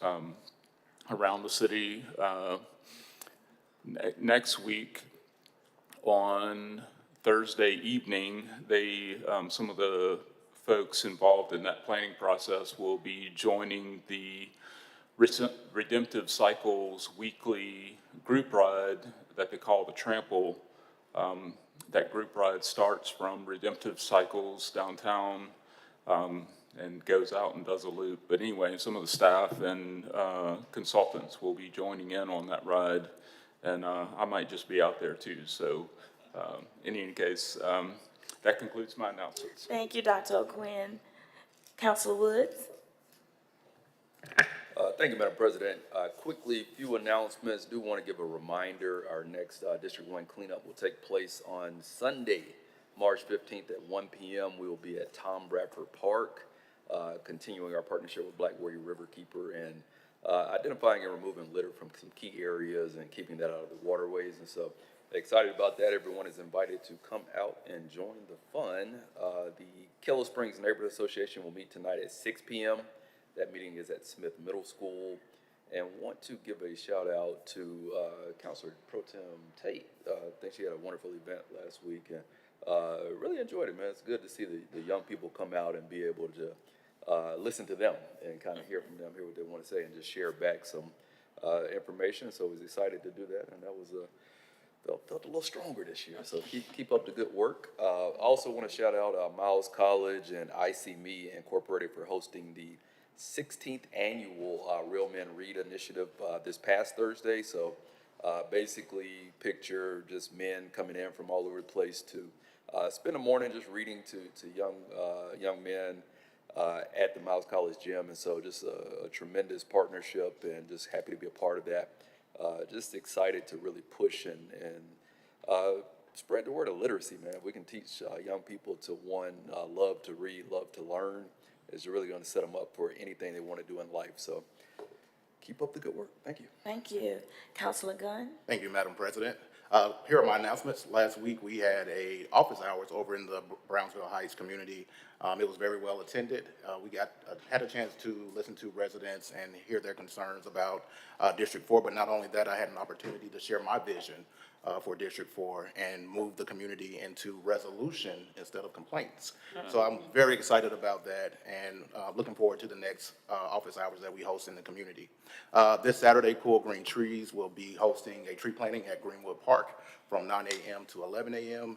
around the city. Next week, on Thursday evening, some of the folks involved in that planning process will be joining the Redemptive Cycles weekly group ride that they call the Trample. That group ride starts from Redemptive Cycles downtown and goes out and does a loop. But anyway, some of the staff and consultants will be joining in on that ride, and I might just be out there too. So in any case, that concludes my announcements. Thank you, Dr. O'Quinn. Councilor Woods? Thank you, Madam President. Quickly, few announcements. Do want to give a reminder, our next District 1 cleanup will take place on Sunday, March 15th at 1 p.m. We will be at Tom Bradford Park, continuing our partnership with Black Warrior Riverkeeper and identifying and removing litter from some key areas and keeping that out of the waterways. And so excited about that. Everyone is invited to come out and join the fun. The Kellow Springs Neighborhood Association will meet tonight at 6 p.m. That meeting is at Smith Middle School. And want to give a shout out to Councilor Pro Tem Tate. I think she had a wonderful event last week and really enjoyed it, man. It's good to see the young people come out and be able to listen to them and kind of hear from them, hear what they want to say, and just share back some information. So I was excited to do that, and that was felt a little stronger this year. So keep up the good work. Also want to shout out Miles College and IC Me Incorporated for hosting the 16th annual Real Men Read initiative this past Thursday. So basically picture just men coming in from all over the place to spend a morning just reading to young men at the Miles College gym. And so just a tremendous partnership and just happy to be a part of that. Just excited to really push and spread the word of literacy, man. We can teach young people to, one, love to read, love to learn. Is really going to set them up for anything they want to do in life. So keep up the good work. Thank you. Thank you. Councilor Gunn? Thank you, Madam President. Here are my announcements. Last week, we had office hours over in the Brownsville Heights community. It was very well attended. We had a chance to listen to residents and hear their concerns about District 4, but not only that, I had an opportunity to share my vision for District 4 and move the community into resolution instead of complaints. So I'm very excited about that and looking forward to the next office hours that we host in the community. This Saturday, Cool Green Trees will be hosting a tree planting at Greenwood Park from 9 a.m. to 11 a.m.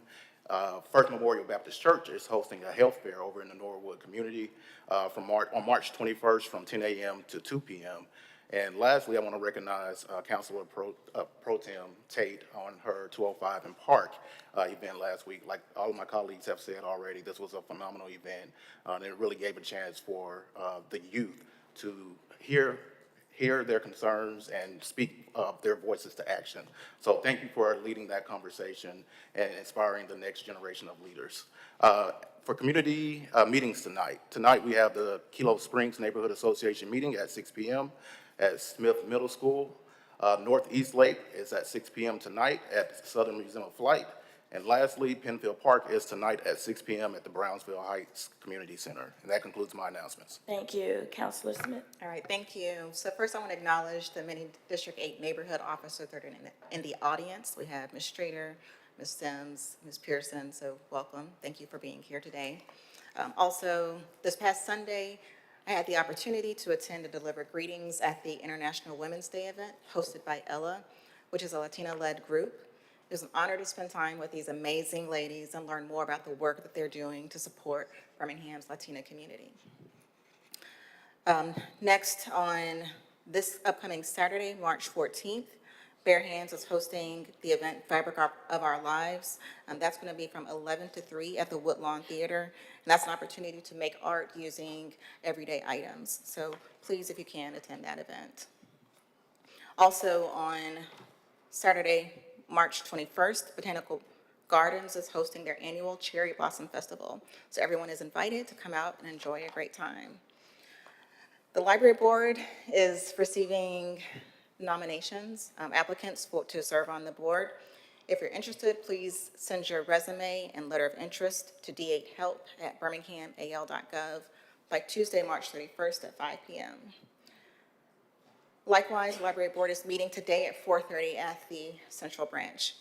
First Memorial Baptist Church is hosting a health fair over in the Norwood community on March 21st from 10 a.m. to 2 p.m. And lastly, I want to recognize Councilor Pro Tem Tate on her 205 and Park event last week. Like all of my colleagues have said already, this was a phenomenal event. And it really gave a chance for the youth to hear their concerns and speak their voices to action. So thank you for leading that conversation and inspiring the next generation of leaders. For community meetings tonight we have the Kellow Springs Neighborhood Association meeting at 6 p.m. at Smith Middle School. Northeast Lake is at 6 p.m. tonight at Southern Museum of Flight. And lastly, Penfield Park is tonight at 6 p.m. at the Brownsville Heights Community Center. And that concludes my announcements. Thank you. Councilor Smith? All right, thank you. So first I want to acknowledge the many District 8 neighborhood officers that are in the audience. We have Ms. Strader, Ms. Sims, Ms. Pearson, so welcome. Thank you for being here today. Also, this past Sunday, I had the opportunity to attend and deliver greetings at the International Women's Day event hosted by Ella, which is a Latina-led group. It was an honor to spend time with these amazing ladies and learn more about the work that they're doing to support Birmingham's Latina community. Next, on this upcoming Saturday, March 14th, Bare Hands is hosting the event Fabric of Our Lives. That's going to be from 11 to 3 at the Woodlawn Theater. And that's an opportunity to make art using everyday items. So please, if you can, attend that event. Also on Saturday, March 21st, Botanical Gardens is hosting their annual Cherry Blossom Festival. So everyone is invited to come out and enjoy a great time. The library board is receiving nominations, applicants to serve on the board. If you're interested, please send your resume and letter of interest to d8help@birminghamal.gov by Tuesday, March 31st at 5 p.m. Likewise, the library board is meeting today at 4:30 at the Central Branch.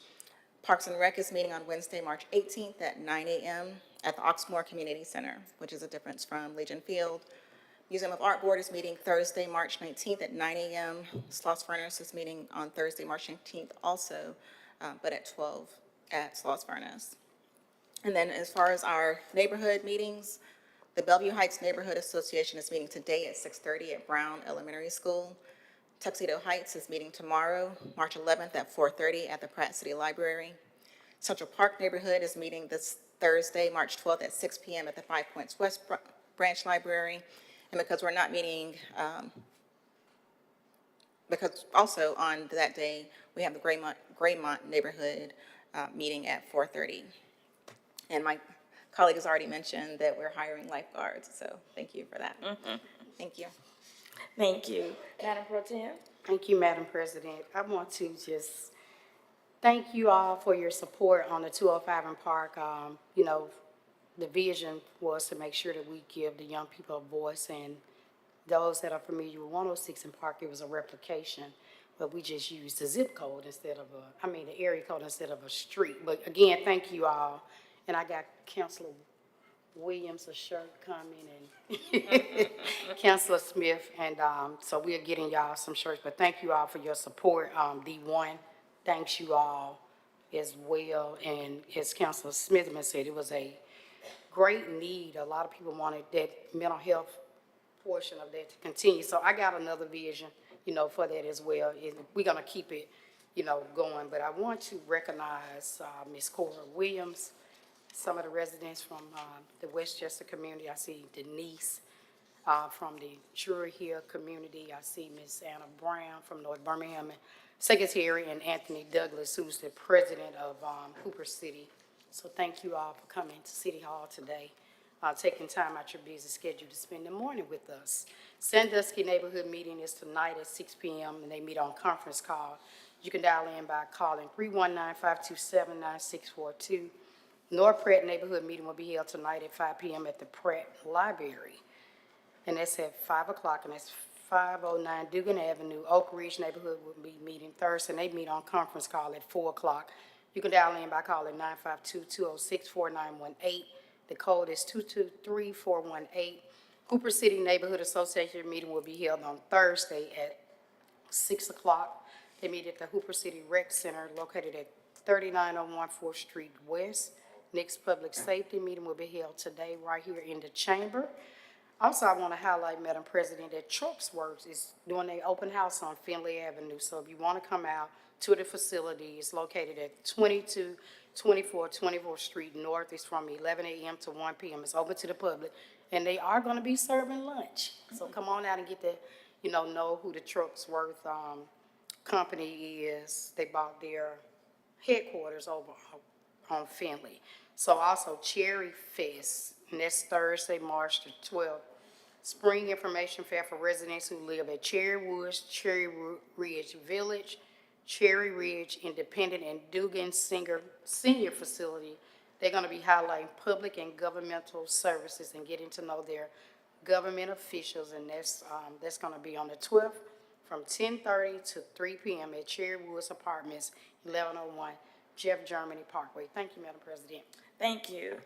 Parks and Rec is meeting on Wednesday, March 18th at 9 a.m. at the Oxmoor Community Center, which is a difference from Legion Field. Museum of Art Board is meeting Thursday, March 19th at 9 a.m. Sloss Furnace is meeting on Thursday, March 19th also, but at 12 at Sloss Furnace. And then as far as our neighborhood meetings, the Bellevue Heights Neighborhood Association is meeting today at 6:30 at Brown Elementary School. Tuxedo Heights is meeting tomorrow, March 11th at 4:30 at the Pratt City Library. Central Park Neighborhood is meeting this Thursday, March 12th at 6 p.m. at the Five Points West Branch Library. And because we're not meeting, because also on that day, we have the Graymont Neighborhood meeting at 4:30. And my colleague has already mentioned that we're hiring lifeguards, so thank you for that. Thank you. Thank you. Madam Pro Tem? Thank you, Madam President. I want to just thank you all for your support on the 205 in Park. You know, the vision was to make sure that we give the young people a voice, and those that are familiar with 106 in Park, it was a replication, but we just used the zip code instead of the area code instead of a street. But again, thank you all. And I got Councilor Williams a shirt coming and Councilor Smith, and so we are getting y'all some shirts, but thank you all for your support. D1, thanks you all as well, and as Councilor Smithman said, it was a great need. A lot of people wanted that mental health portion of that to continue, so I got another vision, you know, for that as well. We're gonna keep it, you know, going, but I want to recognize Ms. Cora Williams, some of the residents from the Westchester community. I see Denise from the Drury Hill community. I see Miss Anna Brown from North Birmingham, and Secretary, and Anthony Douglas, who's the president of Hooper City. So thank you all for coming to City Hall today, taking time out your busy schedule to spend the morning with us. Sandusky Neighborhood Meeting is tonight at 6 p.m. and they meet on conference call. You can dial in by calling 319-527-9642. North Pratt Neighborhood Meeting will be held tonight at 5 p.m. at the Pratt Library. And that's at 5 o'clock, and that's 509 Dugan Avenue. Oak Ridge Neighborhood will be meeting Thursday, and they meet on conference call at 4 o'clock. You can dial in by calling 952-206-4918. The code is 223418. Hooper City Neighborhood Association meeting will be held on Thursday at 6 o'clock. They meet at the Hooper City Rec Center located at 3901 4th Street West. Next public safety meeting will be held today right here in the chamber. Also, I want to highlight, Madam President, that Trucks Works is doing an open house on Finley Avenue. So if you want to come out to the facility, it's located at 2224 24th Street North. It's from 11 a.m. to 1 p.m. It's open to the public, and they are going to be serving lunch. So come on out and get to, know who the Trucks Worth company is. They bought their headquarters over on Finley. So also Cherry Fest, next Thursday, March the 12th. Spring information fair for residents who live at Cherry Woods, Cherry Ridge Village, Cherry Ridge Independent, and Dugan Senior Facility. They're going to be highlighting public and governmental services and getting to know their government officials, and that's going to be on the 12th from 10:30 to 3 p.m. at Cherry Woods Apartments, 1101 Jeff Germany Parkway. Thank you, Madam President. Thank you.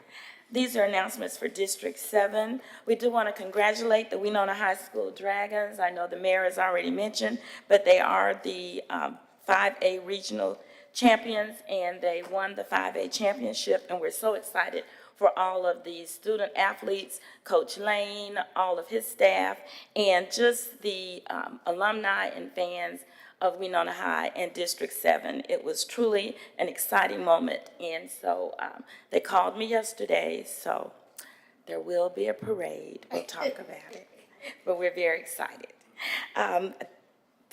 These are announcements for District 7. We do want to congratulate the Winona High School Dragons. I know the mayor has already mentioned, but they are the 5A regional champions, and they won the 5A championship, and we're so excited for all of the student athletes, Coach Lane, all of his staff, and just the alumni and fans of Winona High and District 7. It was truly an exciting moment, and so they called me yesterday, so there will be a parade. We'll talk about it, but we're very excited. The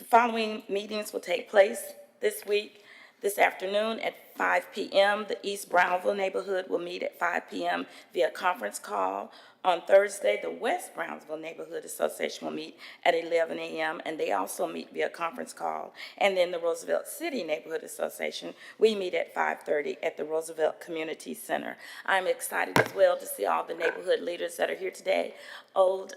following meetings will take place this afternoon at 5 p.m. The East Brownsville neighborhood will meet at 5 p.m. via conference call. On Thursday, the West Brownsville Neighborhood Association will meet at 11 a.m., and they also meet via conference call. And then the Roosevelt City Neighborhood Association, we meet at 5:30 at the Roosevelt Community Center. I'm excited as well to see all the neighborhood leaders that are here today, old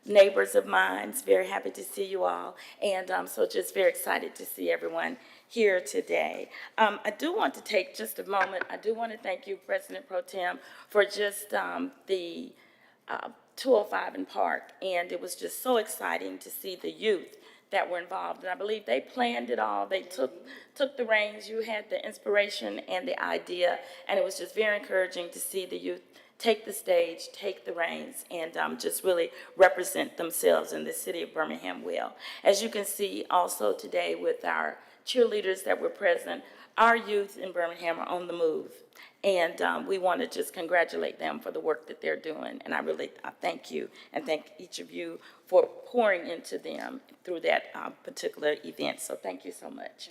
neighbors of mine. Very happy to see you all, and so just very excited to see everyone here today. I do want to take just a moment. I do want to thank you, President Pro Tem, for just the 205 in Park, and it was just so exciting to see the youth that were involved. And I believe they planned it all. They took the reins. You had the inspiration and the idea, and it was just very encouraging to see the youth take the stage, take the reins, and just really represent themselves in the city of Birmingham well. As you can see also today with our cheerleaders that were present, our youth in Birmingham are on the move. And we want to just congratulate them for the work that they're doing. And I thank you and thank each of you for pouring into them through that particular event. So thank you so much.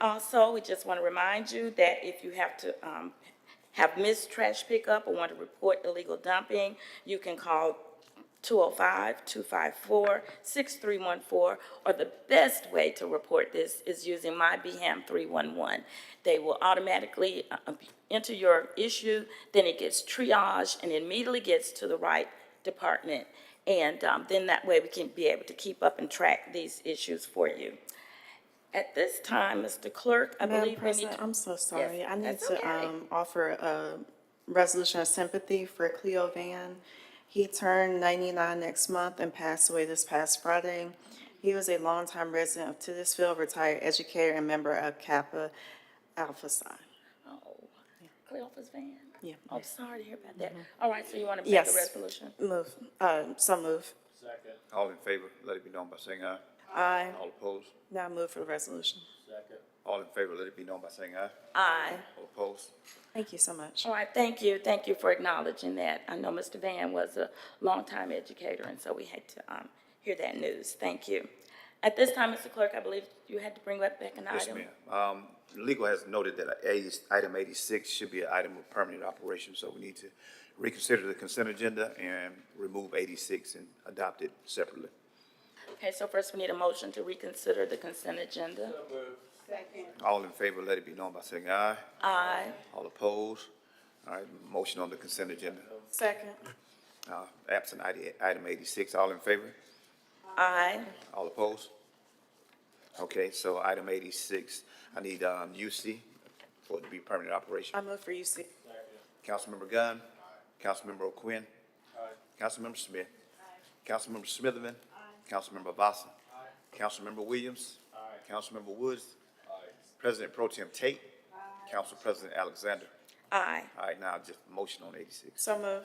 Also, we just want to remind you that if you have missed trash pickup or want to report illegal dumping, you can call 205-254-6314, or the best way to report this is using My BHAM 311. They will automatically enter your issue, then it gets triaged and immediately gets to the right department. And then that way we can be able to keep up and track these issues for you. At this time, Mr. Clerk, I Madam believe we need President, to... I'm so sorry. Yes, I need that's to okay. offer a resolution of sympathy for Cleo Van. He turned 99 next month and passed away this past Friday. He was a longtime resident of Titusville, retired educator and member of Kappa Alpha Psi. Oh, Cleophas Van? Yeah. Oh, sorry to hear about that. All right, so you want to make Yes. a resolution? Move. So move. Second. All in favor, let it be known by saying aye. Aye. All opposed? Now move for the resolution. Second. All in favor, let it be known by saying aye. Aye. All opposed? Thank you so much. All right, thank you. Thank you for acknowledging that. I know Mr. Van was a longtime educator, and so we had to hear that news. Thank you. At this time, Mr. Clerk, I believe you had to bring back an Yes, item. ma'am. Legal has noted that item 86 should be an item of permanent operation, so we need to reconsider the consent agenda and remove 86 and adopt it separately. Okay, so first we need a motion to reconsider the consent agenda. All in favor, let it be known by saying aye. Aye. All opposed? All right, motion on the consent agenda. Second. Absent item 86, all in favor? Aye. All opposed? Okay, so item 86, I need UC for it to be permanent operation. I move for UC. Councilmember Gunn. Councilmember O'Quinn. Councilmember Smith. Councilmember Smitherman. Councilmember Vasa. Councilmember Williams. Councilmember Woods. President Pro Tem Tate. Council President Alexander. Aye. All right, now just motion on 86. So move.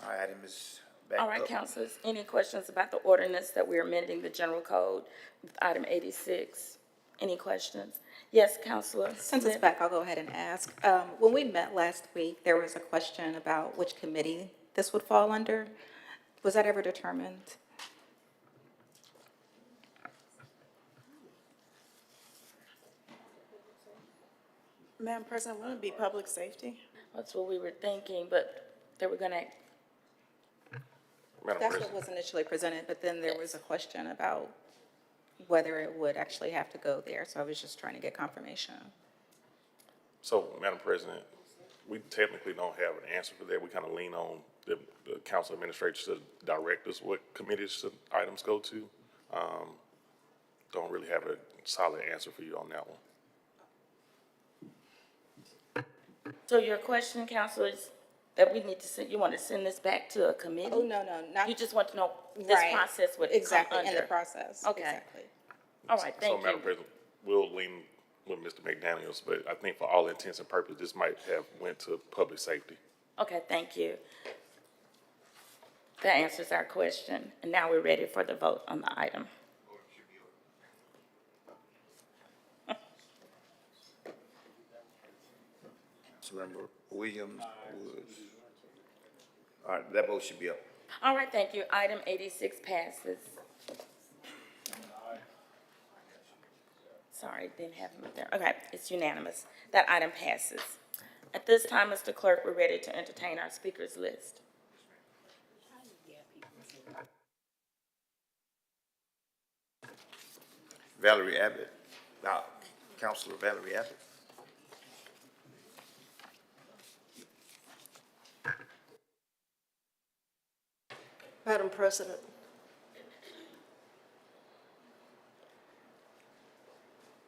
All right, item is back All right, up. councilors, any questions about the ordinance that we're amending the general code with item 86? Any questions? Yes, Councilor Since it's Smith? back, I'll go ahead and ask. When we met last week, there was a question about which committee this would fall under. Was that ever determined? Madam President, wouldn't it be public safety? That's what we were thinking, but they were gonna, That's what was initially presented, but then there was a question about whether it would actually have to go there. So I was just trying to get confirmation. So, Madam President, we technically don't have an answer for that. We kind of lean on the council administrators to direct us what committees the items go to. Don't really have a solid answer for you on that one. so your question, Councilor, is that we need to send, you want to send this back to a committee? Oh, no, not. You just want to know this Right. process would Exactly, come in the under? process. Okay. Exactly. All right, thank So, Madam you. President, we'll lean with Mr. McDaniels, but I think for all intents and purposes, this might have went to public safety. Okay, thank you. That answers our question, and now we're ready for the vote on the item. Councilmember Williams, Woods. All right, that vote should be up. All right, thank you. Item 86 passes. Sorry, didn't have him up there. Okay, it's unanimous. That item passes. At this time, Mr. Clerk, we're ready to entertain our speakers list. Valerie Abbott. Councilor Valerie Abbott. Madam President,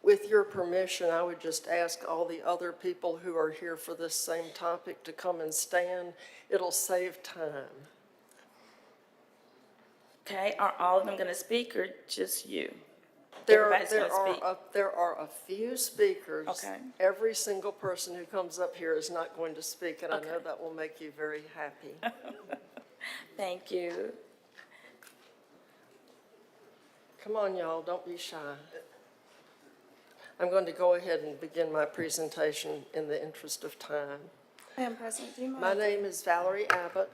with with your permission, I would just ask all the other people who are here for this same topic to come and stand. It'll save time. Okay, are all of them going to speak or just you? There Everybody's going to speak? there are a few speakers. Okay. Every single person who comes up here is not going to speak, and I know Okay. that will make you very happy. Thank you. Come on, y'all, don't be shy. I'm going to go ahead and begin my presentation in the interest of time. Madam President, do you mind? My name is Valerie Abbott,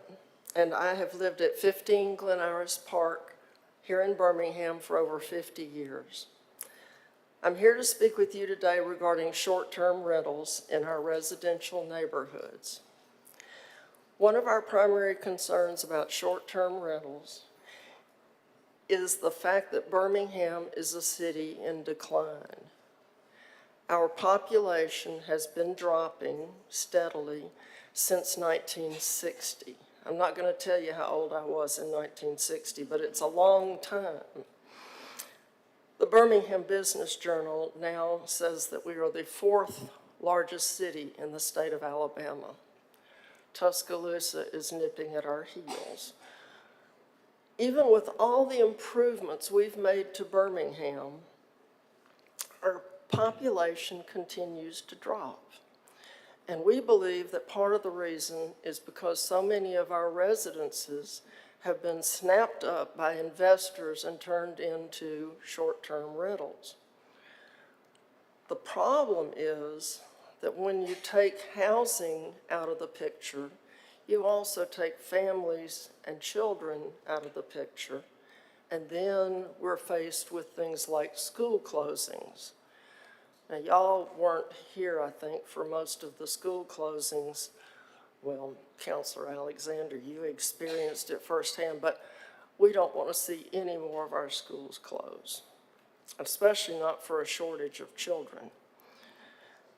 and I have lived at 15 Glen Iris Park here in Birmingham for over 50 years. I'm here to speak with you today regarding short-term rentals in our residential neighborhoods. One of our primary concerns about short-term rentals is the fact that Birmingham is a city in decline. Our population has been dropping steadily since 1960. I'm not going to tell you how old I was in 1960, but it's a long time. The Birmingham Business Journal now says that we are the 4th largest city in the state of Alabama. Tuscaloosa is nipping at our heels. Even with all the improvements we've made to Birmingham, our population continues to drop. And we believe that part of the reason is because so many of our residences have been snapped up by investors and turned into short-term rentals. The problem is that when you take housing out of the picture, you also take families and children out of the picture, and then we're faced with things like school closings. Now, y'all weren't here, I think, for most of the school closings. Well, Counselor Alexander, you experienced it firsthand, but we don't want to see any more of our schools close, especially not for a shortage of children.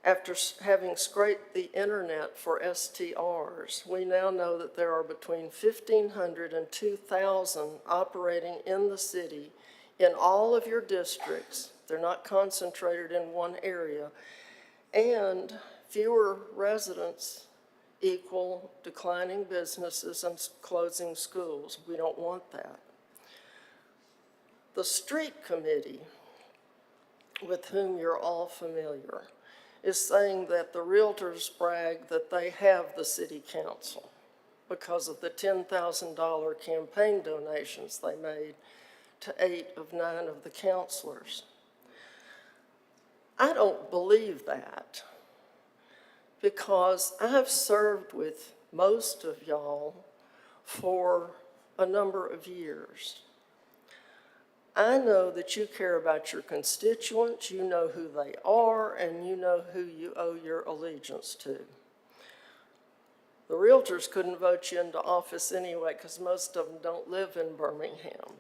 After having scraped the internet for STRs, we now know that there are between 1,500 and 2,000 operating in the city in all of your districts. They're not concentrated in one area. And fewer residents equal declining businesses and closing schools. We don't want that. The street committee, with whom you're all familiar, is saying that the realtors brag that they have the city council because of the $10,000 campaign donations they made to 8 of 9 of the counselors. I don't believe that because I've served with most of y'all for a number of years. I know that you care about your constituents, you know who they are, and you know who you owe your allegiance to. The realtors couldn't vote you into office anyway because most of them don't live in Birmingham.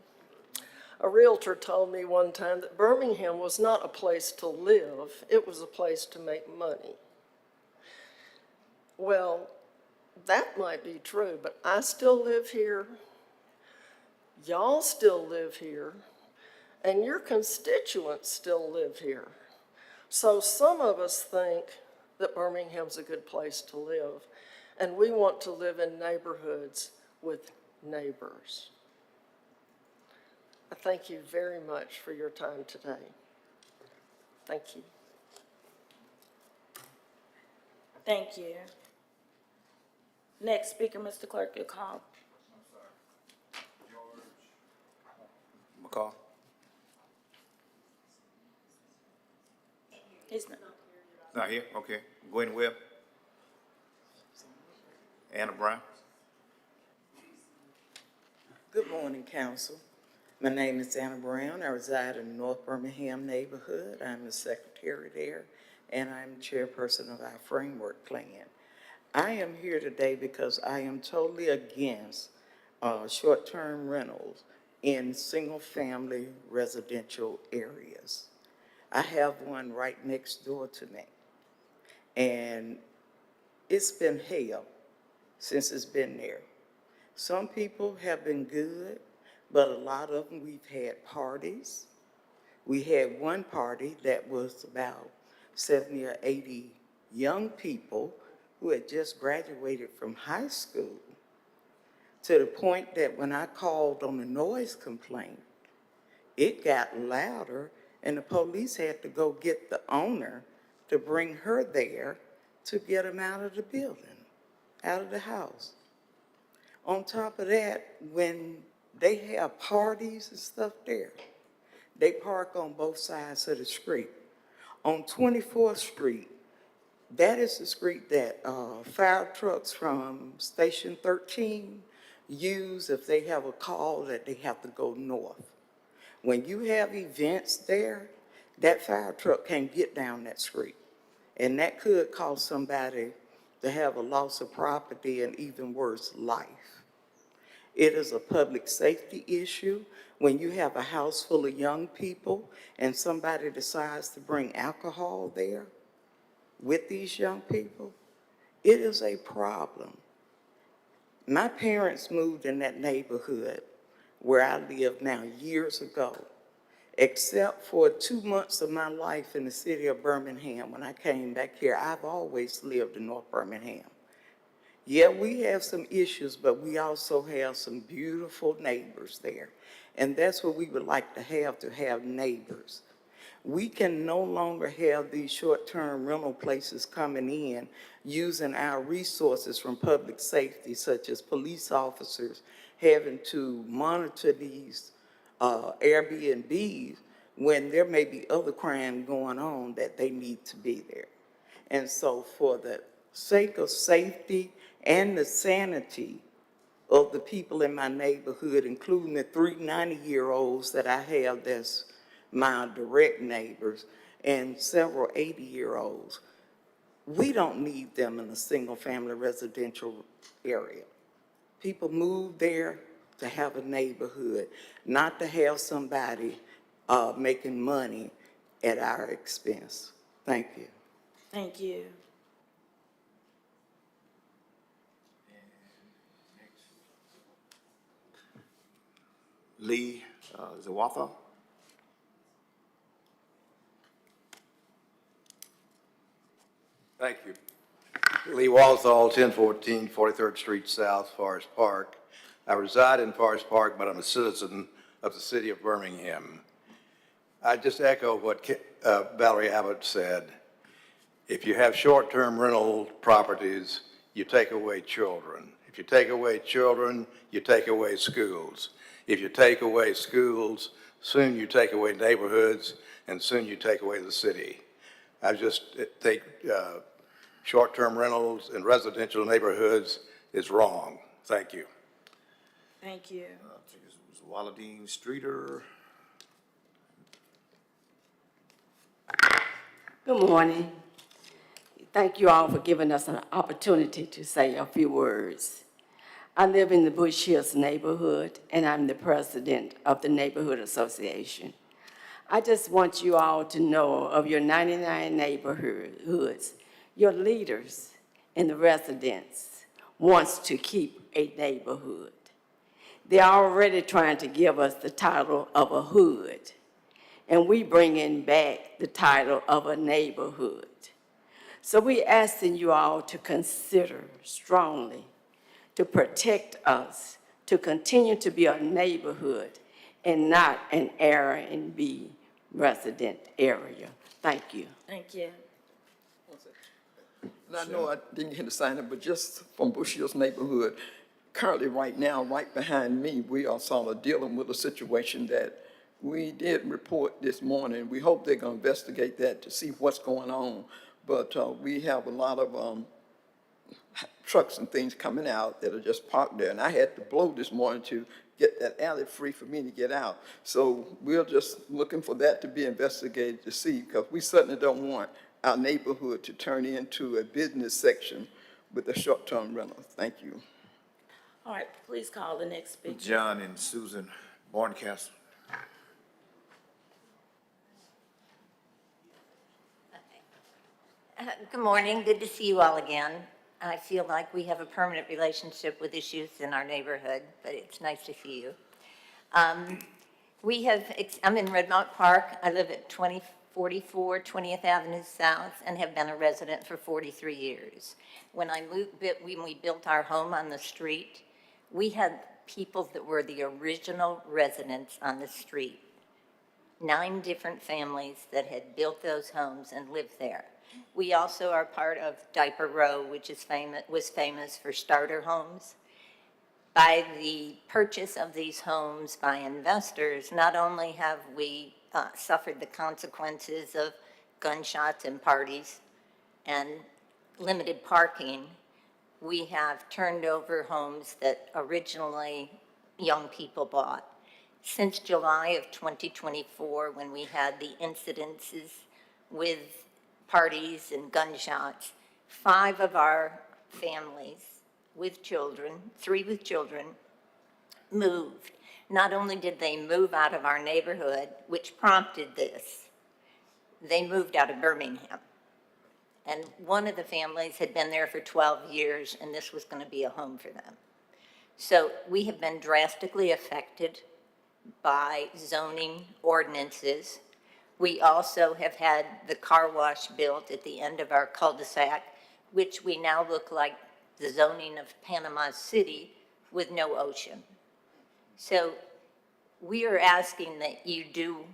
A realtor told me one time that Birmingham was not a place to live, it was a place to make money. Well, that might be true, but I still live here, y'all still live here, and your constituents still live here. So some of us think that Birmingham's a good place to live, and we want to live in neighborhoods with neighbors. I thank you very much for your time today. Thank you. Thank you. Next speaker, Mr. Clerk, your call. McCall? He's not. Not here? Okay. Gwen Webb? Anna Brown? Good morning, Council. My name is Anna Brown. I reside in the North Birmingham neighborhood. I'm the secretary there, and I'm chairperson of our framework plan. I am here today because I am totally against short-term rentals in single-family residential areas. I have one right next door to me, and it's been hell since it's been there. Some people have been good, but a lot of them, we've had parties, We had one party that was about 70 or 80 young people who had just graduated from high school, to the point that when I called on a noise complaint, it got louder and the police had to go get the owner to bring her there to get them out of the building, out of the house. On top of that, when they have parties and stuff there, they park on both sides of the street. On 24th Street, that is the street that fire trucks from Station 13 use if they have a call that they have to go north. When you have events there, that fire truck can't get down that street. And that could cause somebody to have a loss of property and even worse, life. It is a public safety issue. When you have a house full of young people and somebody decides to bring alcohol there with these young people, it is a problem. My parents moved in that neighborhood where I live now years ago, except for 2 months of my life in the city of Birmingham. When I came back here, I've always lived in North Birmingham. Yeah, we have some issues, but we also have some beautiful neighbors there. And that's what we would like to have neighbors. We can no longer have these short-term rental places coming in using our resources from public safety, such as police officers having to monitor these Airbnbs when there may be other crime going on that they need to be there. And so for the sake of safety and the sanity of the people in my neighborhood, including the 3 90-year-olds that I have that's my direct neighbors and several 80-year-olds, we don't need them in a single-family residential area. People move there to have a neighborhood, not to have somebody making money at our expense. Thank you. Thank you. Lee Zawatha. Thank you. Lee Walthall, 1014 43rd Street South, Forest Park. I reside in Forest Park, but I'm a citizen of the city of Birmingham. I just echo what Valerie Abbott said. If you have short-term rental properties, you take away children. If you take away children, you take away schools. If you take away schools, soon you take away neighborhoods, and soon you take away the city. I just think short-term rentals in residential neighborhoods is wrong. Thank you. Thank you. I think it was Waladeen Streeter. Good morning. Thank you all for giving us an opportunity to say a few words. I live in the Bush Hills neighborhood, and I'm the president of the Neighborhood Association. I just want you all to know of your 99 neighborhoods, your leaders and the residents wants to keep a neighborhood. They're already trying to give us the title of a hood, and we bringing back the title of a neighborhood. So we asking you all to consider strongly to protect us, to continue to be a neighborhood and not an Airbnb resident area. Thank you. Thank you. And I know I didn't get to sign it, but just from Bush Hills neighborhood, currently right now, right behind me, we are sort of dealing with a situation that we did report this morning. We hope they're going to investigate that to see what's going on. But we have a lot of trucks and things coming out that are just parked there. And I had to blow this morning to get that alley free for me to get out. So we're just looking for that to be investigated to see, because we certainly don't want our neighborhood to turn into a business section with a short-term rental. Thank you. All right, please call the next speaker. John and Susan Barncastle. Good morning. Good to see you all again. I feel like we have a permanent relationship with issues in our neighborhood, but it's nice to see you. I'm in Redmont Park. I live at 2044 20th Avenue South and have been a resident for 43 years. When we built our home on the street, we had people that were the original residents on the street. 9 different families that had built those homes and lived there. We also are part of Diaper Row, which was famous for starter homes. By the purchase of these homes by investors, not only have we suffered the consequences of gunshots and parties and limited parking, we have turned over homes that originally young people bought. Since July of 2024, when we had the incidences with parties and gunshots, 5 of our families with children, 3 with children, moved. Not only did they move out of our neighborhood, which prompted this, they moved out of Birmingham. And one of the families had been there for 12 years, and this was going to be a home for them. So we have been drastically affected by zoning ordinances. We also have had the car wash built at the end of our cul-de-sac, which we now look like the zoning of Panama City with no ocean. So we are asking that you do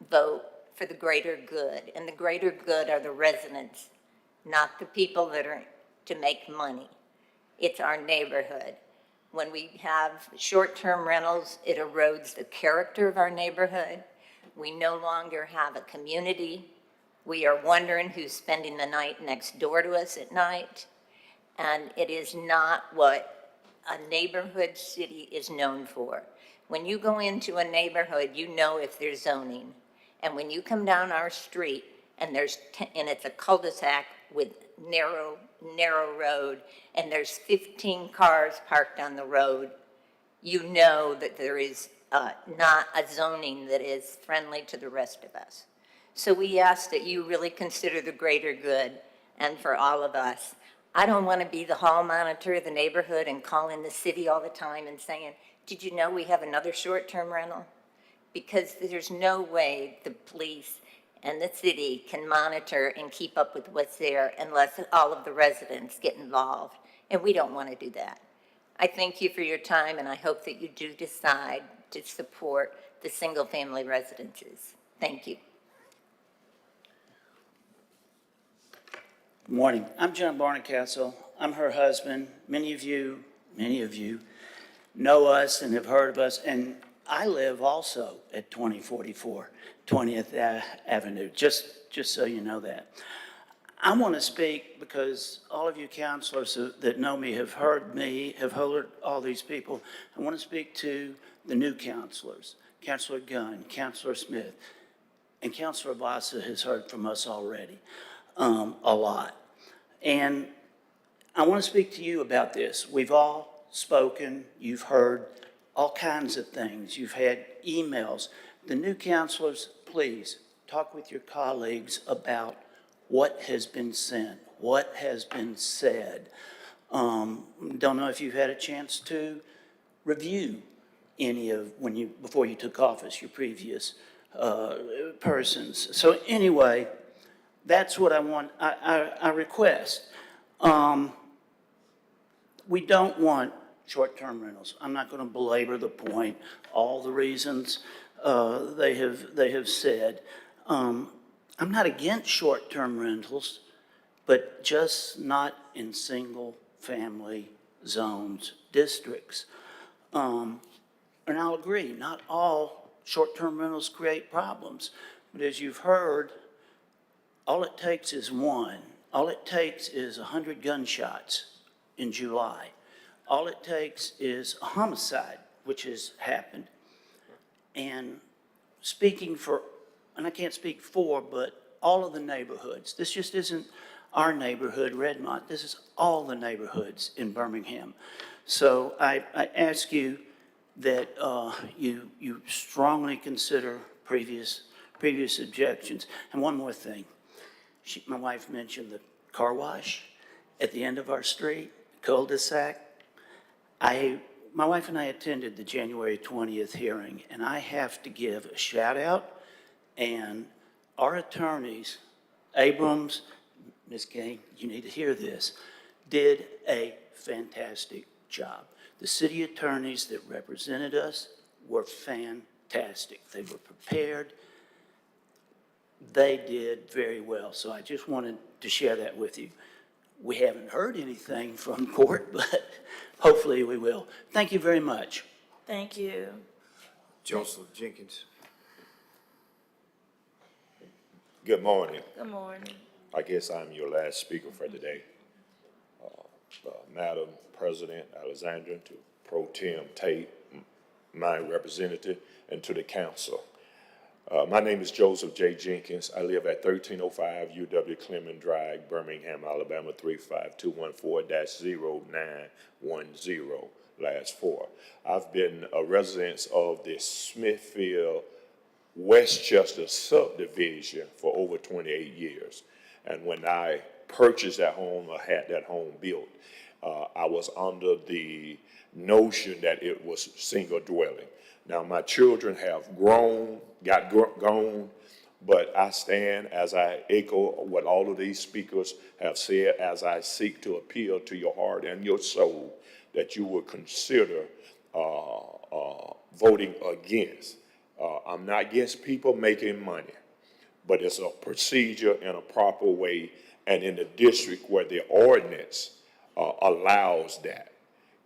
vote for the greater good, and the greater good are the residents, not the people that are to make money. It's our neighborhood. When we have short-term rentals, it erodes the character of our neighborhood. We no longer have a community. We are wondering who's spending the night next door to us at night. And it is not what a neighborhood city is known for. When you go into a neighborhood, you know if there's zoning. And when you come down our street and it's a cul-de-sac with narrow road, and there's 15 cars parked on the road, you know that there is not a zoning that is friendly to the rest of us. So we ask that you really consider the greater good and for all of us. I don't want to be the hall monitor of the neighborhood and call in the city all the time and saying, did you know we have another short-term rental? Because there's no way the police and the city can monitor and keep up with what's there unless all of the residents get involved, and we don't want to do that. I thank you for your time, and I hope that you do decide to support the single-family residences. Thank you. Good morning. I'm John Barnacastle. I'm her husband. Many of you know us and have heard of us, and I live also at 2044 20th Avenue, just so you know that. I want to speak because all of you counselors that know me, have heard all these people. I want to speak to the new counselors, Counselor Gunn, Counselor Smith, and Counselor Vasa has heard from us already a lot. And I want to speak to you about this. We've all spoken, you've heard all kinds of things. You've had emails. The new counselors, please talk with your colleagues about what has been sent, what has been said. Don't know if you've had a chance to review any of before you took office, your previous persons. So anyway, that's what I want. I request. We don't want short-term rentals. I'm not going to belabor the point, all the reasons they have said. I'm not against short-term rentals, but just not in single-family zones, districts. And I'll agree, not all short-term rentals create problems. But as you've heard, all it takes is one. All it takes is 100 gunshots in July. All it takes is a homicide, which has happened. And speaking for, and I can't speak for, but all of the neighborhoods. This just isn't our neighborhood, Redmont. This is all the neighborhoods in Birmingham. So I ask you that you strongly consider previous objections. And one more thing. My wife mentioned the car wash at the end of our street, cul-de-sac. I My wife and I attended the January 20th hearing, and I have to give a shout out. And our attorneys, Abrams, Ms. Kane, you need to hear this, did a fantastic job. The city attorneys that represented us were fantastic. They were prepared. They did very well. So I just wanted to share that with you. We haven't heard anything from court, but hopefully we will. Thank you very much. Thank you. Joseph Jenkins. Good morning. Good morning. I guess I'm your last speaker for today. Madam President Alexandra, to Pro Tem Tate, my representative, and to the council. My name is Joseph J. Jenkins. I live at 1305 UW Clement Drive, Birmingham, Alabama, 35214-0910, last four. I've been a resident of the Smithfield Westchester subdivision for over 28 years. And when I purchased that home or had that home built, I was under the notion that it was single dwelling. Now, my children have grown, gone, but I stand as I echo what all of these speakers have said, as I seek to appeal to your heart and your soul that you will consider voting against. I'm not against people making money, but it's a procedure in a proper way and in the district where the ordinance allows that.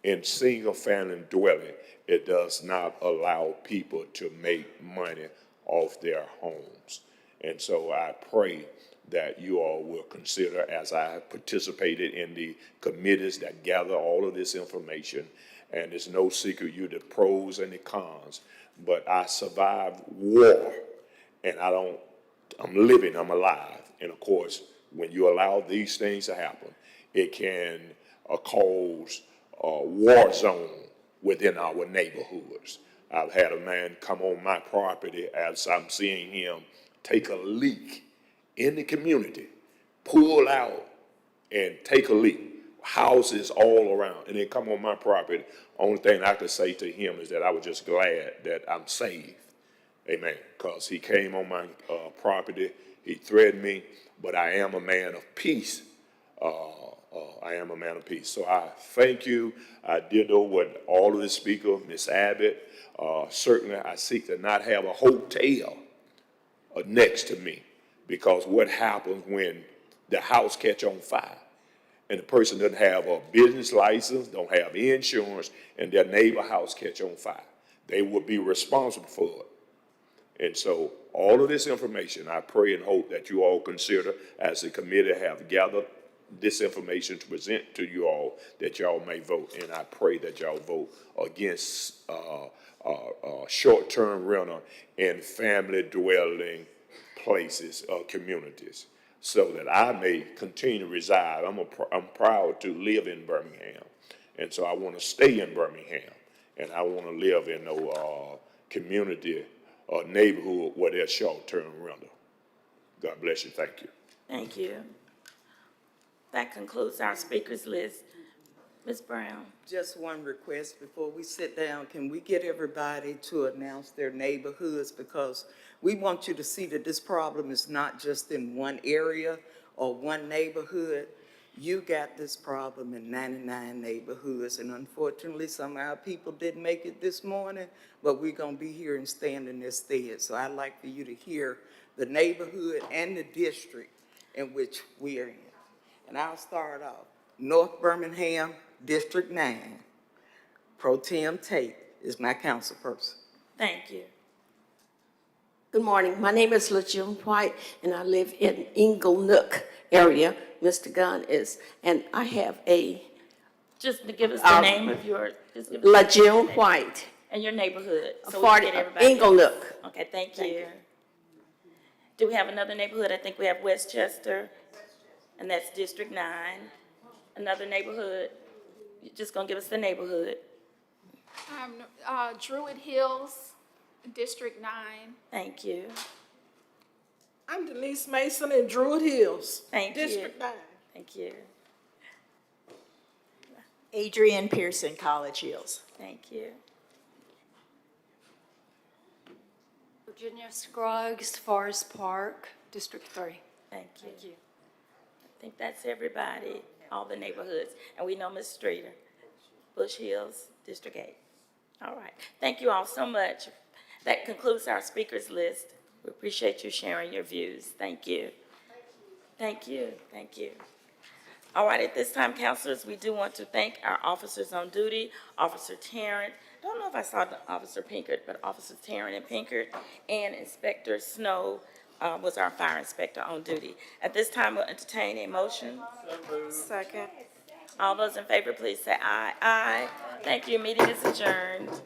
In single-family dwelling, it does not allow people to make money off their homes. And so I pray that you all will consider, as I have participated in the committees that gather all of this information, and it's no secret you the pros and the cons, but I survived war, and I'm living, I'm alive. And of course, when you allow these things to happen, it can cause a war zone within our neighborhoods. I've had a man come on my property as I'm seeing him take a leak in the community, pull out and take a leak. Houses all around, and they come on my property. Only thing I could say to him is that I was just glad that I'm saved. Amen. Because he came on my property, he threatened me, but I am a man of peace. I am a man of peace. So I thank you. I did know what all of the speakers, Ms. Abbott, certainly I seek to not have a hotel next to me, because what happens when the house catch on fire and the person doesn't have a business license, don't have insurance, and their neighbor house catch on fire? They will be responsible for it. And so all of this information, I pray and hope that you all consider, as the committee have gathered this information to present to you all, that y'all may vote. And I pray that y'all vote against short-term rental in family dwelling places or communities, so that I may continue to reside. I'm proud to live in Birmingham, and so I want to stay in Birmingham, and I want to live in no community or neighborhood where there's short-term rental. God bless you. Thank you. Thank you. That concludes our speakers list. Ms. Brown. Just one request before we sit down. Can we get everybody to announce their neighborhoods? Because we want you to see that this problem is not just in one area or one neighborhood. You got this problem in 99 neighborhoods, and unfortunately, some of our people didn't make it this morning, but we're gonna be here and stand in their stead. So I'd like for you to hear the neighborhood and the district in which we are in. And I'll start off. North Birmingham, District 9. Pro Tem Tate is my council person. Thank you. Good morning. My name is LaJune White, and I live in Inglenook area. Mr. Gunn is, and I have a... Just to give us the name of your... LaJune White. And your neighborhood, so we can get everybody. Inglenook. Okay, thank you. Do we have another neighborhood? I think we have Westchester, and that's District 9. Another neighborhood? You're just gonna give us the neighborhood. Druid Hills, District 9. Thank you. I'm Denise Mason in Druid Hills. Thank you. District 9. Thank you. Adrienne Pearson, College Hills. Thank you. Virginia Scruggs, Forest Park, District 3. Thank you. I think that's everybody, all the neighborhoods. And we know Ms. Streeter, Bush Hills, District 8. All right. Thank you all so much. That concludes our speakers list. We appreciate you sharing your views. Thank you. Thank you. Thank you. All right, at this time, councilors, we do want to thank our officers on duty, Officer Tarrant. I don't know if I saw Officer Pinkert, but Officers Tarrant and Pinkert, and Inspector Snow was our fire inspector on duty. At this time, we'll entertain a motion. Second. All those in favor, please say aye. Aye. Thank you. Meeting is adjourned.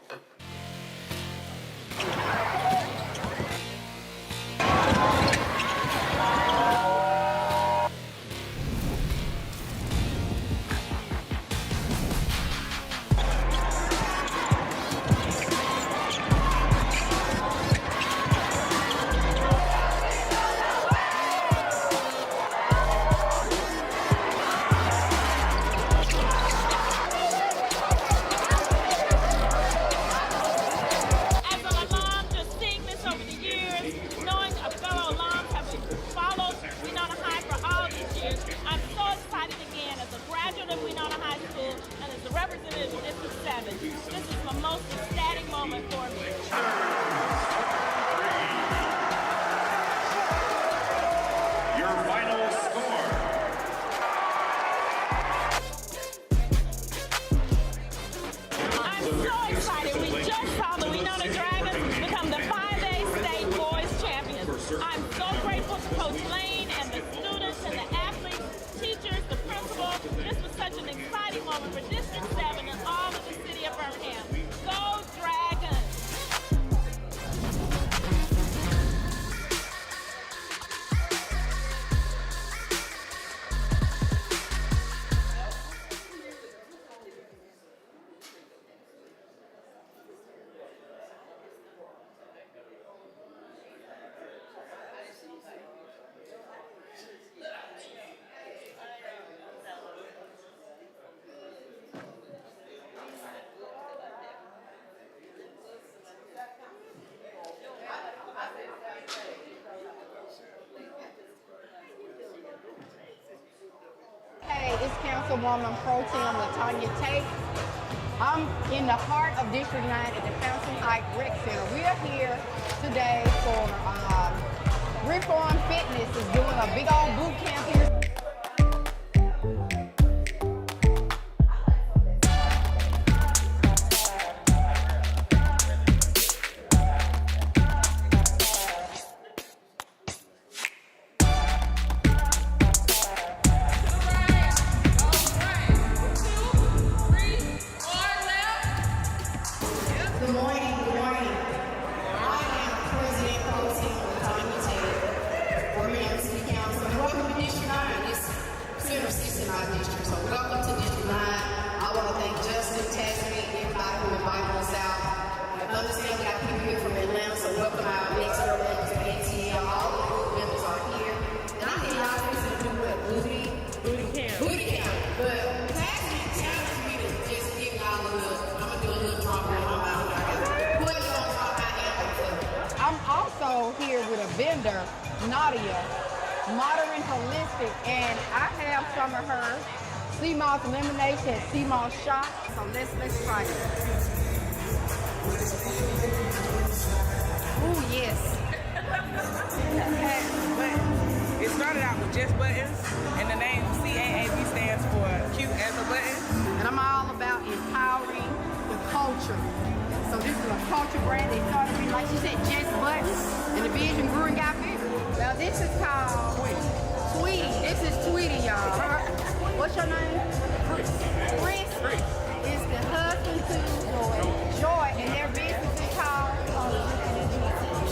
Hey, it's Councilwoman Pro Tem LaTanya Tate. I'm in the heart of District 9 at the Fountain Heights Rec Center. We are here today for Reform Fitness is doing a big old boot camp here. Good morning, good morning. I am President Pro Tem LaTanya Tate, Birmingham City Council, and welcome to District 9. It's center 69 district, so welcome to District 9. I want to thank Justin, Tasman, everybody who invited us out. I understand we got people here from Atlanta, so welcome our next door members of ATL. All the group members are here. And I think y'all supposed to do what? Booty camp. Booty camp. But Tasman challenged me to just give y'all a little, I'm going to do a little drop on my mouth. I'm also here with a vendor, Nadia, Modern Holistic, and I have some of her sea moss lemonade and sea moss shot. So let's try it. Ooh, yes. It started out with just buttons, and the name CAAB stands for cute as a button. And I'm all about empowering the culture. So this is a culture brand. They started with, like she said, just buttons, and the vision grew and got bigger. Now this is called Tweety. This is Tweety, y'all. What's your name? Chris. Chris is the husband to Joy, and their business is called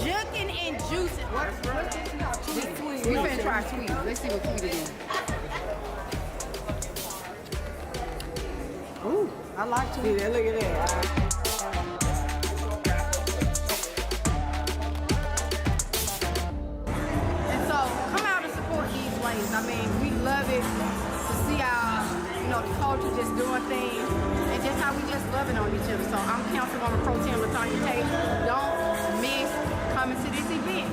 Jukin' and Juicin'. What's this called? Tweety. We finna try Tweety. Let's see what Tweety is. Ooh, I like Tweety. Look at that. I mean, we love it to see our, the culture, just doing things, and just how we just loving on each other. So I'm Councilwoman Pro Tem Latanya Tate. Don't miss coming to this event.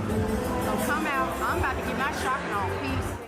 So come out. I'm about to get my shopping on. Peace.